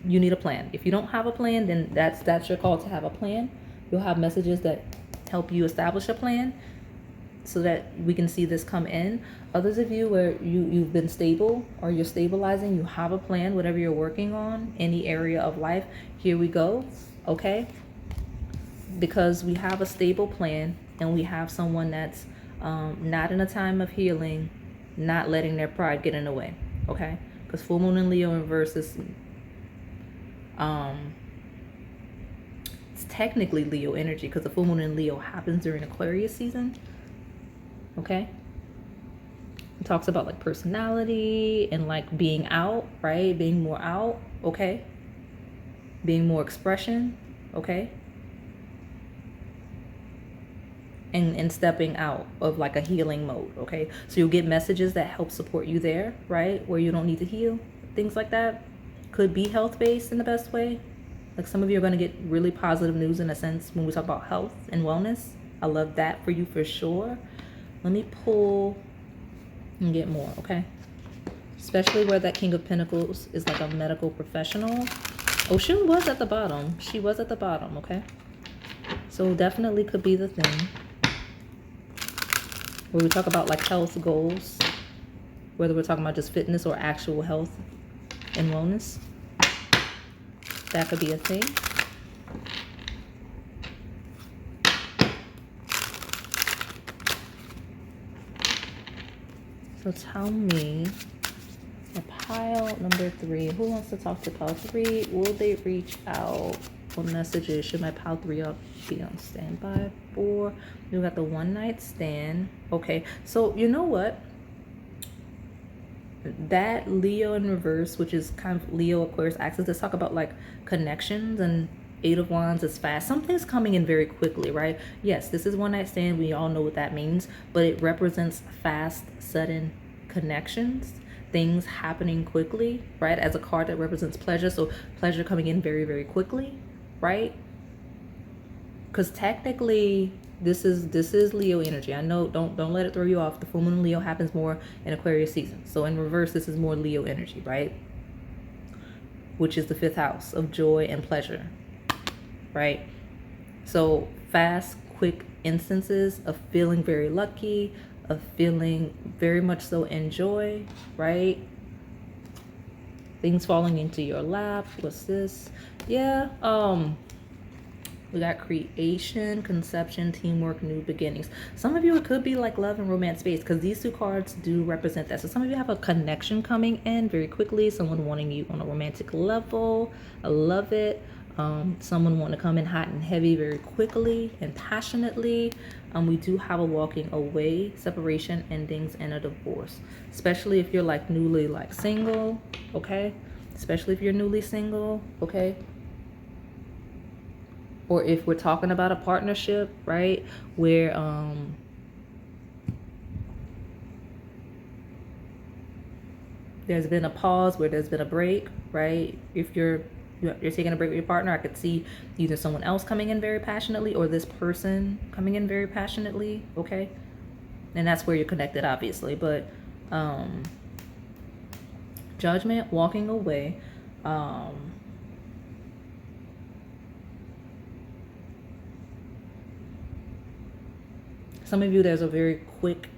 you need a plan. If you don't have a plan, then that's your call to have a plan. You'll have messages that help you establish a plan, so that we can see this come in. Others of you where you've been stable, or you're stabilizing, you have a plan, whatever you're working on, any area of life, here we go, okay? Because we have a stable plan, and we have someone that's not in a time of healing, not letting their pride get in the way, okay? Because full moon in Leo in reverse is It's technically Leo energy because the full moon in Leo happens during Aquarius season. Okay. It talks about like personality and like being out, right? Being more out, okay? Being more expression, okay? And stepping out of like a healing mode, okay? So you'll get messages that help support you there, right? Where you don't need to heal, things like that. Could be health-based in the best way. Like some of you are going to get really positive news in a sense when we talk about health and wellness. I love that for you for sure. Let me pull and get more, okay? Especially where that King of Pentacles is like a medical professional. Oh, she was at the bottom. She was at the bottom, okay? So definitely could be the thing. Where we talk about like health goals. Whether we're talking about just fitness or actual health and wellness. That could be a thing. So tell me, a pile number 3. Who wants to talk to pile 3? Will they reach out? What messages should my pile 3 up be on standby for? We got the one night stand. Okay, so you know what? That Leo in reverse, which is kind of Leo Aquarius axis, let's talk about like connections, and 8 of Wands is fast. Something's coming in very quickly, right? Yes, this is one night stand. We all know what that means, but it represents fast, sudden connections, things happening quickly, right? As a card that represents pleasure, so pleasure coming in very, very quickly, right? Because technically this is Leo energy. I know, don't let it throw you off. The full moon in Leo happens more in Aquarius season. So in reverse, this is more Leo energy, right? Which is the 5th house of joy and pleasure, right? So fast, quick instances of feeling very lucky, of feeling very much so in joy, right? Things falling into your lap. What's this? Yeah, we got creation, conception, teamwork, new beginnings. Some of you, it could be like love and romance space, because these 2 cards do represent that. So some of you have a connection coming in very quickly, someone wanting you on a romantic level. I love it. Someone wanting to come in hot and heavy very quickly and passionately. We do have a walking away, separation, endings, and a divorce. Especially if you're like newly like single, okay? Especially if you're newly single, okay? Or if we're talking about a partnership, right? Where there's been a pause, where there's been a break, right? If you're taking a break with your partner, I could see either someone else coming in very passionately or this person coming in very passionately, okay? And that's where you're connected, obviously. But judgment, walking away. Some of you, there's a very quick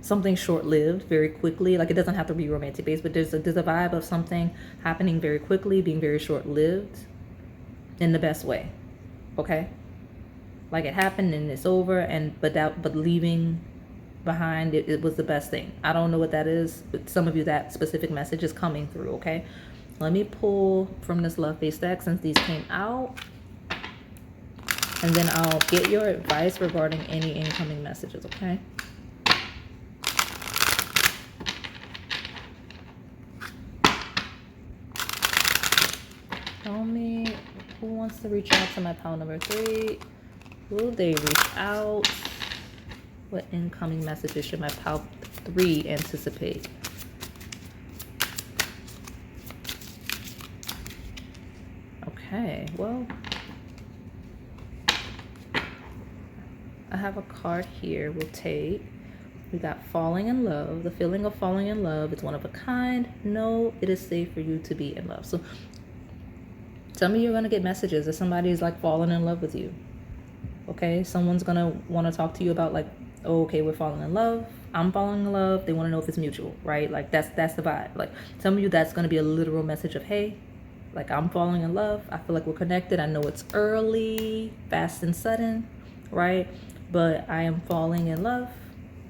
something short-lived very quickly. Like it doesn't have to be romantic based, but there's a vibe of something happening very quickly, being very short-lived in the best way, okay? Like it happened and it's over, and but leaving behind it was the best thing. I don't know what that is, but some of you, that specific message is coming through, okay? Let me pull from this love-based deck since these came out. And then I'll get your advice regarding any incoming messages, okay? Tell me, who wants to reach out to my pile number 3? Will they reach out? What incoming messages should my pile 3 anticipate? Okay, well, I have a card here we'll take. We got falling in love. The feeling of falling in love. It's one of a kind. No, it is safe for you to be in love. So some of you are going to get messages that somebody's like falling in love with you. Okay, someone's going to want to talk to you about like, oh, okay, we're falling in love. I'm falling in love. They want to know if it's mutual, right? Like that's the vibe. Like some of you, that's going to be a literal message of, hey, like I'm falling in love. I feel like we're connected. I know it's early, fast and sudden, right? But I am falling in love,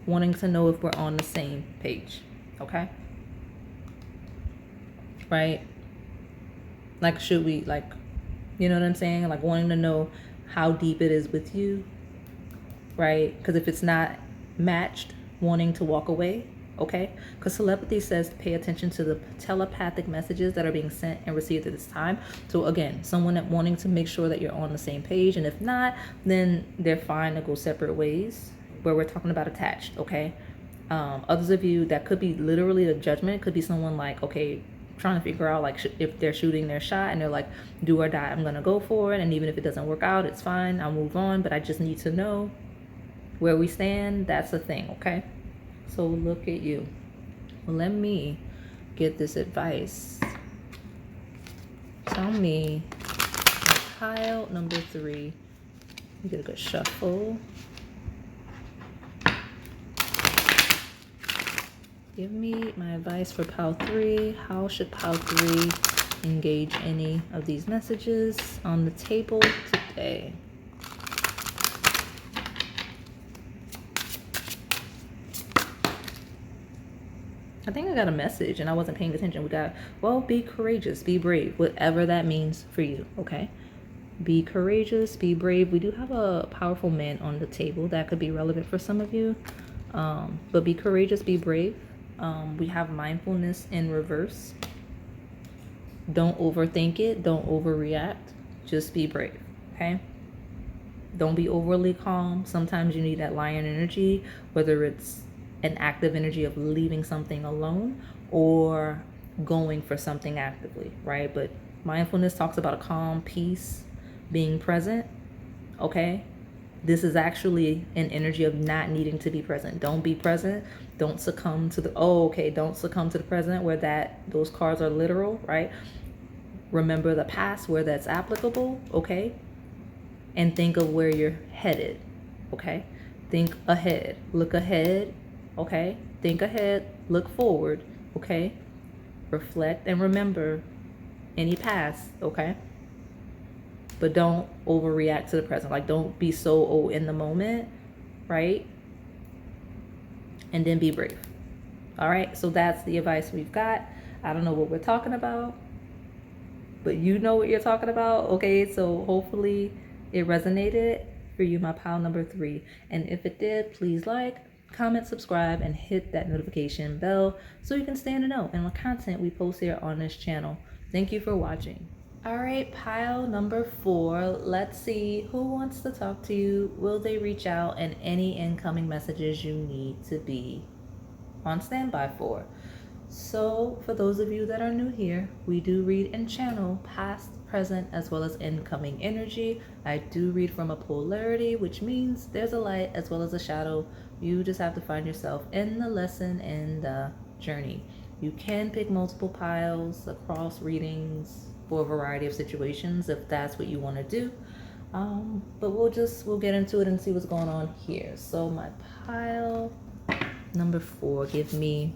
wanting to know if we're on the same page, okay? right? Like, should we, like, you know what I'm saying? Like, wanting to know how deep it is with you, right? Because if it's not matched, wanting to walk away, okay? Because telepathy says to pay attention to the telepathic messages that are being sent and received at this time. So again, someone that wanting to make sure that you're on the same page, and if not, then they're fine to go separate ways, where we're talking about attached, okay? Others of you, that could be literally a judgment. Could be someone like, okay, trying to figure out like if they're shooting their shot and they're like, do or die, I'm gonna go for it, and even if it doesn't work out, it's fine, I'll move on, but I just need to know where we stand. That's a thing, okay? So look at you. Well, let me get this advice. Tell me, pile number 3. You get a good shuffle. Give me my advice for pile 3. How should pile 3 engage any of these messages on the table today? I think I got a message and I wasn't paying attention. We got, well, be courageous, be brave, whatever that means for you, okay? Be courageous, be brave. We do have a powerful man on the table that could be relevant for some of you. But be courageous, be brave. We have mindfulness in reverse. Don't overthink it. Don't overreact. Just be brave, okay? Don't be overly calm. Sometimes you need that lion energy, whether it's an active energy of leaving something alone or going for something actively, right? But mindfulness talks about a calm peace, being present, okay? This is actually an energy of not needing to be present. Don't be present. Don't succumb to the, don't succumb to the present where those cards are literal, right? Remember the past where that's applicable, okay? And think of where you're headed, okay? Think ahead, look ahead, okay? Think ahead, look forward, okay? Reflect and remember any past, okay? But don't overreact to the present. Like, don't be so in the moment, right? And then be brave. All right, so that's the advice we've got. I don't know what we're talking about, but you know what you're talking about, okay? So hopefully it resonated for you, my pile number 3. And if it did, please like, comment, subscribe, and hit that notification bell so you can stay in the know and what content we post here on this channel. Thank you for watching. All right, pile number 4. Let's see who wants to talk to you. Will they reach out? And any incoming messages you need to be on standby for. So for those of you that are new here, we do read and channel past, present, as well as incoming energy. I do read from a polarity, which means there's a light as well as a shadow. You just have to find yourself in the lesson and the journey. You can pick multiple piles across readings for a variety of situations if that's what you want to do. But we'll get into it and see what's going on here. So my pile number 4, give me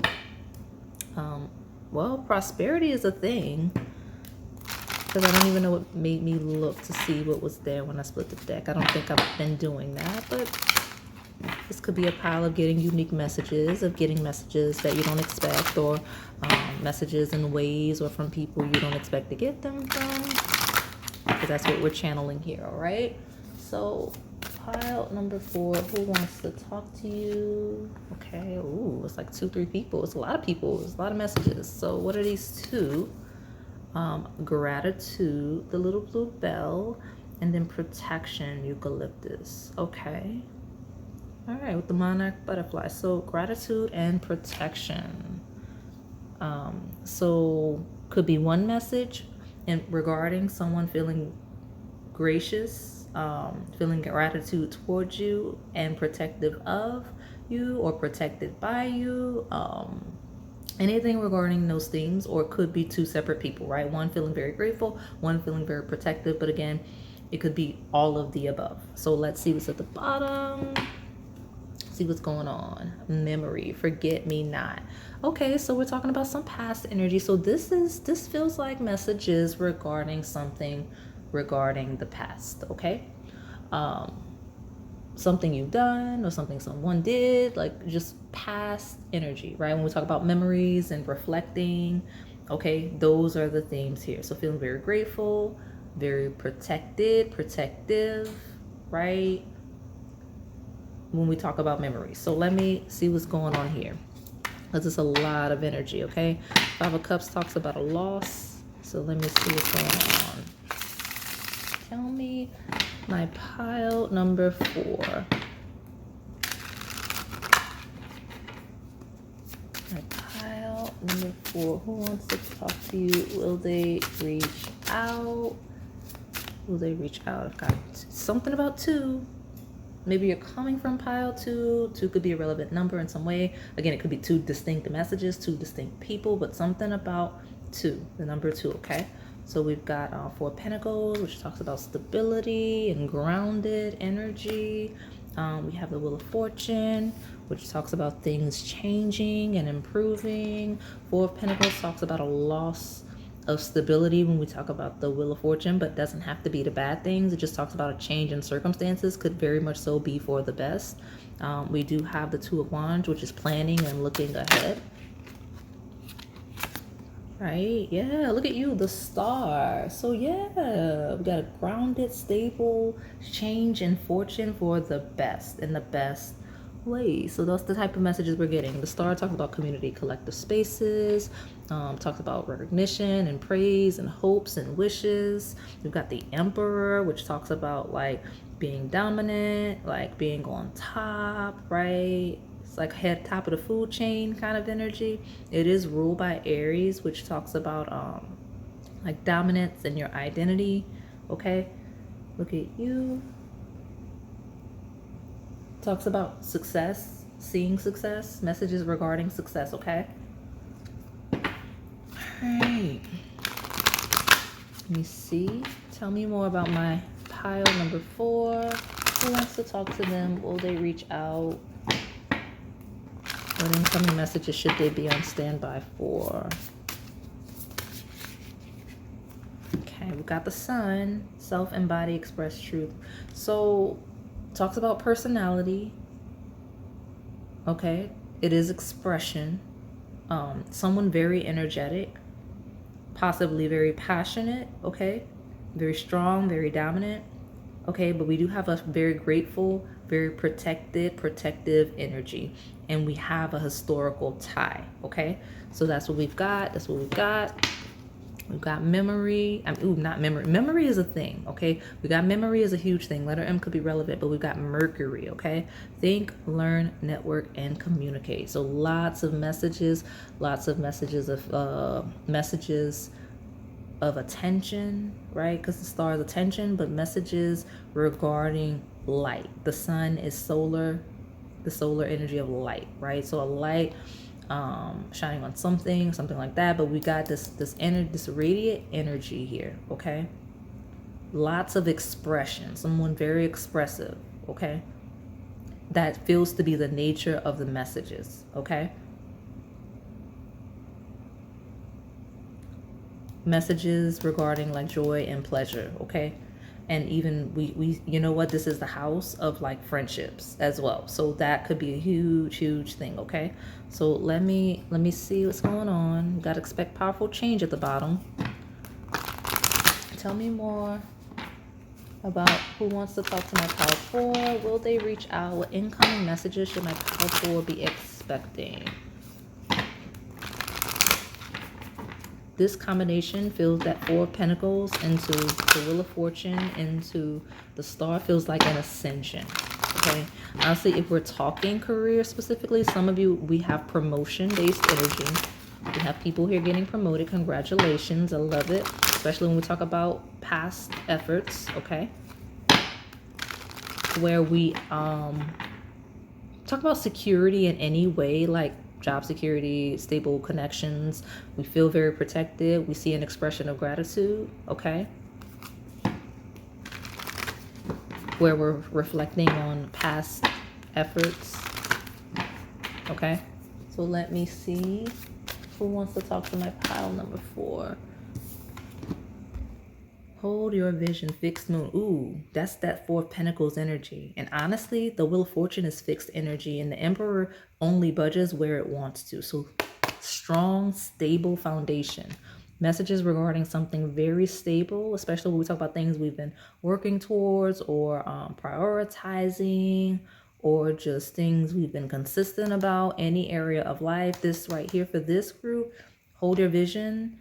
well, prosperity is a thing, because I don't even know what made me look to see what was there when I split the deck. I don't think I've been doing that, but this could be a pile of getting unique messages, of getting messages that you don't expect, or messages in ways or from people you don't expect to get them from, because that's what we're channeling here. All right, so pile number 4, who wants to talk to you? Okay, ooh, it's like 2-3 people. It's a lot of people. It's a lot of messages. So what are these 2? Gratitude, the little blue bell, and then protection, eucalyptus. Okay. All right, with the monarch butterfly. So gratitude and protection. So could be one message and regarding someone feeling gracious, feeling gratitude towards you and protective of you or protected by you, anything regarding those things. Or it could be 2 separate people, right? One feeling very grateful, one feeling very protective, but again, it could be all of the above. So let's see what's at the bottom. See what's going on. Memory, forget me not. Okay, so we're talking about some past energy. So this feels like messages regarding something regarding the past, okay? Something you've done or something someone did, like just past energy, right? When we talk about memories and reflecting, Okay, those are the themes here. So feeling very grateful, very protected, protective, right? When we talk about memories. So let me see what's going on here. Because it's a lot of energy, okay? Five of Cups talks about a loss. So let me see what's going on. Tell me my pile number 4. My pile number 4. Who wants to talk to you? Will they reach out? Will they reach out? I've got something about 2. Maybe you're coming from pile 2. 2 could be a relevant number in some way. Again, it could be 2 distinct messages, 2 distinct people, but something about 2, the number 2, okay? So we've got 4 Pentacles, which talks about stability and grounded energy. We have the Wheel of Fortune, which talks about things changing and improving. 4 of Pentacles talks about a loss of stability when we talk about the Wheel of Fortune, but doesn't have to be the bad things. It just talks about a change in circumstances, could very much so be for the best. We do have the 2 of Wands, which is planning and looking ahead. Right? Yeah, look at you, the Star. So yeah, we got a grounded, stable change in fortune for the best, in the best way. So that's the type of messages we're getting. The Star talks about community, collective spaces, talks about recognition and praise and hopes and wishes. We've got the Emperor, which talks about like being dominant, like being on top, right? Like head top of the food chain kind of energy. It is ruled by Aries, which talks about like dominance and your identity. Okay, look at you. Talks about success, seeing success, messages regarding success. Okay, all right, let me see. Tell me more about my pile number 4. Who wants to talk to them? Will they reach out? What incoming messages should they be on standby for? Okay, we got the Sun, self-embody, express truth. So, talks about personality. Okay, it is expression. Someone very energetic, possibly very passionate. Okay, very strong, very dominant. Okay, but we do have a very grateful, very protective energy. And we have a historical tie, okay? So that's what we've got. That's what we've got. We've got memory. Not memory. Memory is a thing, okay? We got memory is a huge thing. Letter M could be relevant, but we've got Mercury, okay? Think, learn, network, and communicate. So lots of messages of attention, right? Because the Star is attention, but messages regarding light. The Sun is solar, the solar energy of light, right? So a light shining on something like that. But we got this radiant energy here, okay? Lots of expression, someone very expressive, okay? That feels to be the nature of the messages, okay? Messages regarding like joy and pleasure, okay? And even we you know what, this is the house of like friendships as well, so that could be a huge thing, okay? So let me see what's going on. We got to expect powerful change at the bottom. Tell me more about who wants to talk to my pile 4. Will they reach out? What incoming messages should my pile 4 be expecting? This combination feels that 4 of Pentacles into the Wheel of Fortune into the Star feels like an ascension, okay? Honestly, if we're talking career specifically, some of you, we have promotion-based energy. We have people here getting promoted. Congratulations. I love it, especially when we talk about past efforts, okay? Where we talk about security in any way, like job security, stable connections. We feel very protected. We see an expression of gratitude, okay? Where we're reflecting on past efforts, okay? So let me see who wants to talk to my pile number 4. Hold your vision, fixed moon. Ooh, that's that 4 of Pentacles energy. And honestly, the Wheel of Fortune is fixed energy, and the Emperor only budges where it wants to. So strong, stable foundation. Messages regarding something very stable, especially when we talk about things we've been working towards or prioritizing, or just things we've been consistent about, any area of life. This right here for this group, hold your vision.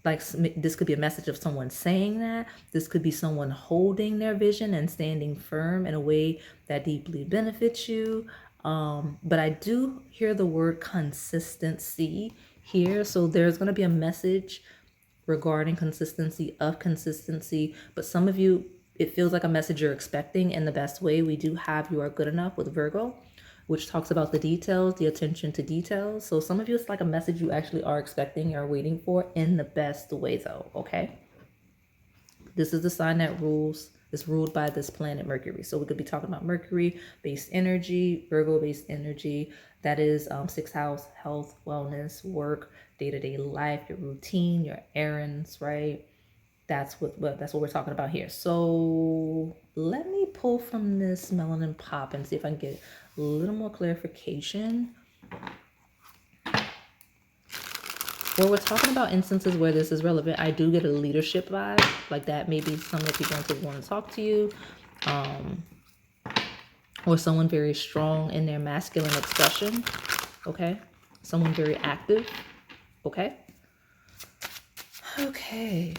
Like this could be a message of someone saying that. This could be someone holding their vision and standing firm in a way that deeply benefits you. But I do hear the word consistency here. So there's going to be a message regarding consistency, but some of you, it feels like a message you're expecting in the best way. We do have you are good enough with Virgo, which talks about the details, the attention to details. So some of you, it's like a message you actually are expecting or waiting for in the best way though, okay? This is the sign that is ruled by this planet Mercury. So we could be talking about Mercury-based energy, Virgo-based energy. That is sixth house, health, wellness, work, day-to-day life, your routine, your errands, right? That's what we're talking about here. So let me pull from this melanin pop and see if I can get a little more clarification. When we're talking about instances where this is relevant, I do get a leadership vibe. Like that maybe someone people want to talk to you. Or someone very strong in their masculine expression. Okay. Someone very active. Okay. Okay.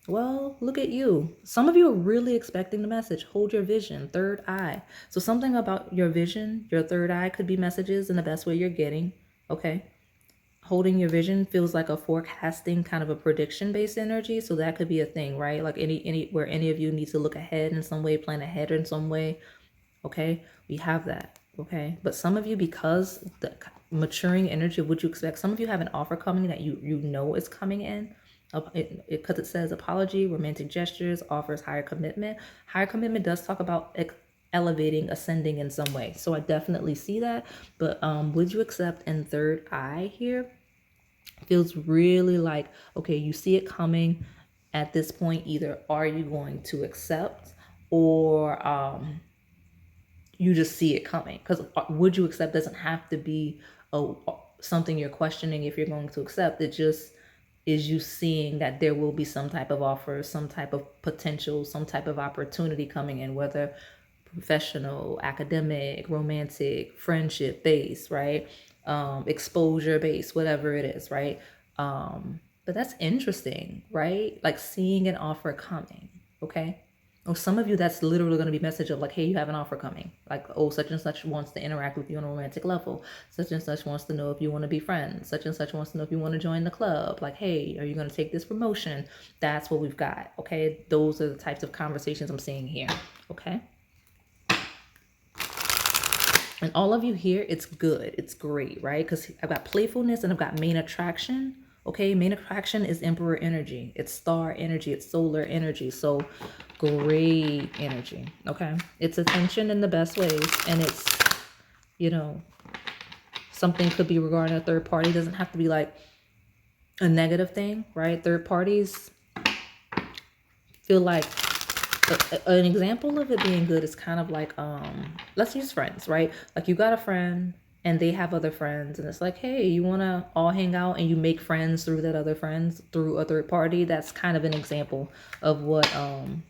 Well, look at you. Some of you are really expecting the message. Hold your vision, third eye. So something about your vision, your third eye could be messages in the best way you're getting. Okay. Holding your vision feels like a forecasting, kind of a prediction based energy. So that could be a thing, right? Like where any of you need to look ahead in some way, plan ahead in some way. Okay. We have that. Okay. But some of you, because the maturing energy of what you expect, some of you have an offer coming that you know is coming in. Because it says apology, romantic gestures, offers, higher commitment. Higher commitment does talk about elevating, ascending in some way. So I definitely see that. But would you accept in third eye here? Feels really like, okay, you see it coming at this point. Either are you going to accept, or you just see it coming? Because would you accept doesn't have to be something you're questioning if you're going to accept. It just is you seeing that there will be some type of offer, some type of potential, some type of opportunity coming in, whether professional, academic, romantic, friendship based, right? Exposure based, whatever it is, right? But that's interesting, right? Like seeing an offer coming, okay? Or some of you, that's literally going to be a message of like, hey, you have an offer coming. Like, oh, such and such wants to interact with you on a romantic level. Such and such wants to know if you want to be friends. Such and such wants to know if you want to join the club. Like, hey, are you going to take this promotion? That's what we've got, okay? Those are the types of conversations I'm seeing here, okay? And all of you here, it's good. It's great, right? Because I've got playfulness and I've got main attraction. Okay, main attraction is emperor energy. It's star energy. It's solar energy. So great energy. Okay, it's attention in the best ways. And it's, you know, something could be regarding a third party. It doesn't have to be like a negative thing, right? Third parties feel like an example of it being good is kind of like, let's use friends, right? Like you got a friend and they have other friends and it's like, hey, you want to all hang out, and you make friends through that other friends through a third party. That's kind of an example of what I'm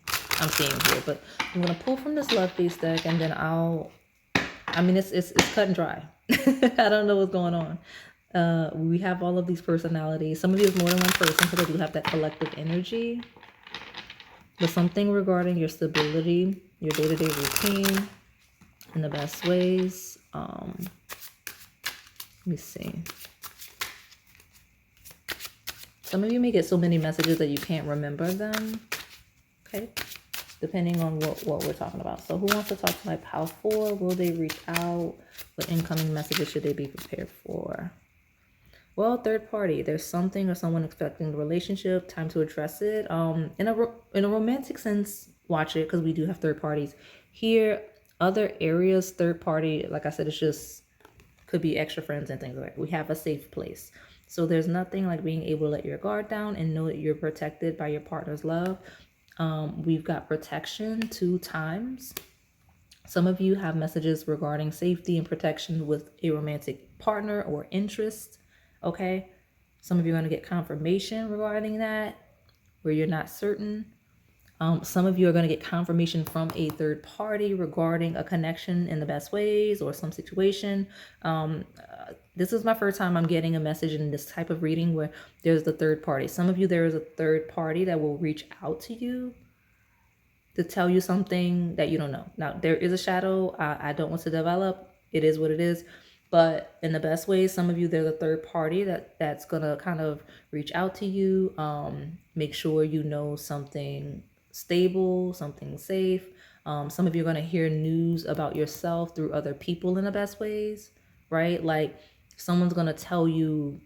seeing here. But I'm going to pull from this love-based deck, and then it's cut and dry. I don't know what's going on. We have all of these personalities. Some of you is more than one person because I do have that collective energy. But something regarding your stability, your day-to-day routine in the best ways. Let me see. Some of you may get so many messages that you can't remember them. Okay. Depending on what we're talking about. So who wants to talk to my pal 4? Will they reach out? What incoming messages should they be prepared for? Well, third party, there's something or someone expecting the relationship, time to address it. In a romantic sense, watch it, because we do have third parties. Here, other areas, third party, like I said, it's just, could be extra friends and things like that. We have a safe place. So there's nothing like being able to let your guard down and know that you're protected by your partner's love. We've got protection 2 times. Some of you have messages regarding safety and protection with a romantic partner or interest. Okay. Some of you are going to get confirmation regarding that where you're not certain. Some of you are going to get confirmation from a third party regarding a connection in the best ways or some situation. This is my first time I'm getting a message in this type of reading where there's the third party. Some of you, there is a third party that will reach out to you to tell you something that you don't know. Now, there is a shadow. I don't want to develop. It is what it is. But in the best way, some of you, there's a third party that's going to kind of reach out to you. Make sure you know something stable, something safe. Some of you are going to hear news about yourself through other people in the best ways, right? Like someone's going to tell you,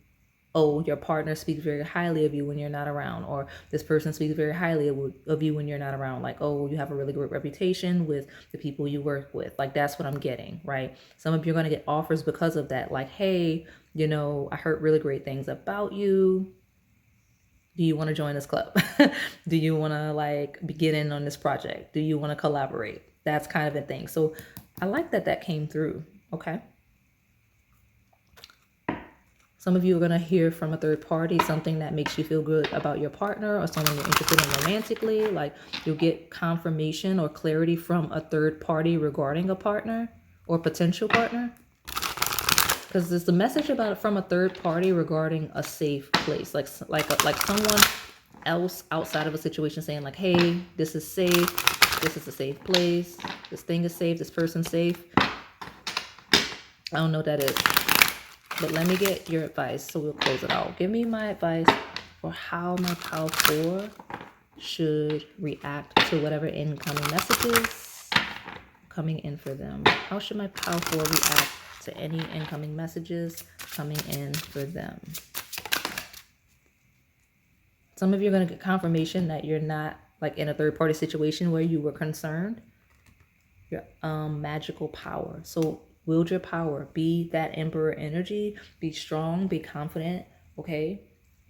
oh, your partner speaks very highly of you when you're not around, or this person speaks very highly of you when you're not around. Like, oh, you have a really good reputation with the people you work with. Like, that's what I'm getting, right? Some of you are going to get offers because of that. Like, hey, you know, I heard really great things about you. Do you want to join this club? Do you want to like get in on this project? Do you want to collaborate? That's kind of a thing. So I like that came through. Okay. Some of you are going to hear from a third party something that makes you feel good about your partner or someone you're interested in romantically. Like you'll get confirmation or clarity from a third party regarding a partner or potential partner. Because there's a message about from a third party regarding a safe place, like someone else outside of a situation saying like, hey, this is safe. This is a safe place. This thing is safe. This person's safe. I don't know what that is. But let me get your advice, so we'll close it out. Give me my advice for how my Pile 4 should react to whatever incoming messages coming in for them. How should my Pile 4 react to any incoming messages coming in for them? Some of you are going to get confirmation that you're not like in a third-party situation where you were concerned. Your magical power. So wield your power. Be that emperor energy. Be strong. Be confident. Okay.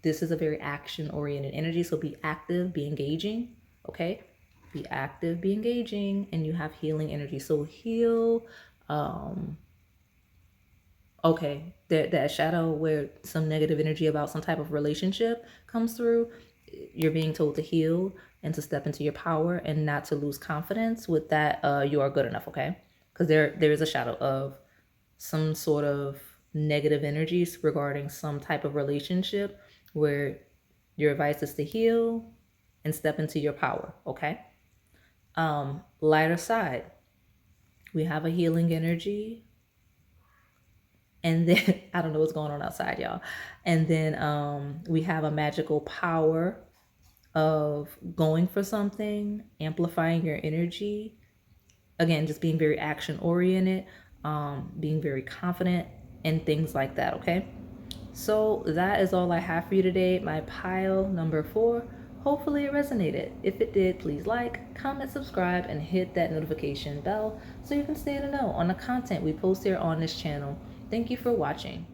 This is a very action-oriented energy. So be active. Be engaging. Okay. Be active. Be engaging. And you have healing energy. So heal. Okay. That shadow where some negative energy about some type of relationship comes through. You're being told to heal and to step into your power and not to lose confidence with that. You are good enough. Okay. Because there is a shadow of some sort of negative energies regarding some type of relationship where your advice is to heal and step into your power. Okay. Lighter side, we have a healing energy. And then I don't know what's going on outside, y'all. And then we have a magical power of going for something, amplifying your energy. Again, just being very action oriented, being very confident and things like that. Okay. So that is all I have for you today. My pile number 4. Hopefully it resonated. If it did, please like, comment, subscribe, and hit that notification bell so you can stay in the know on the content we post here on this channel. Thank you for watching.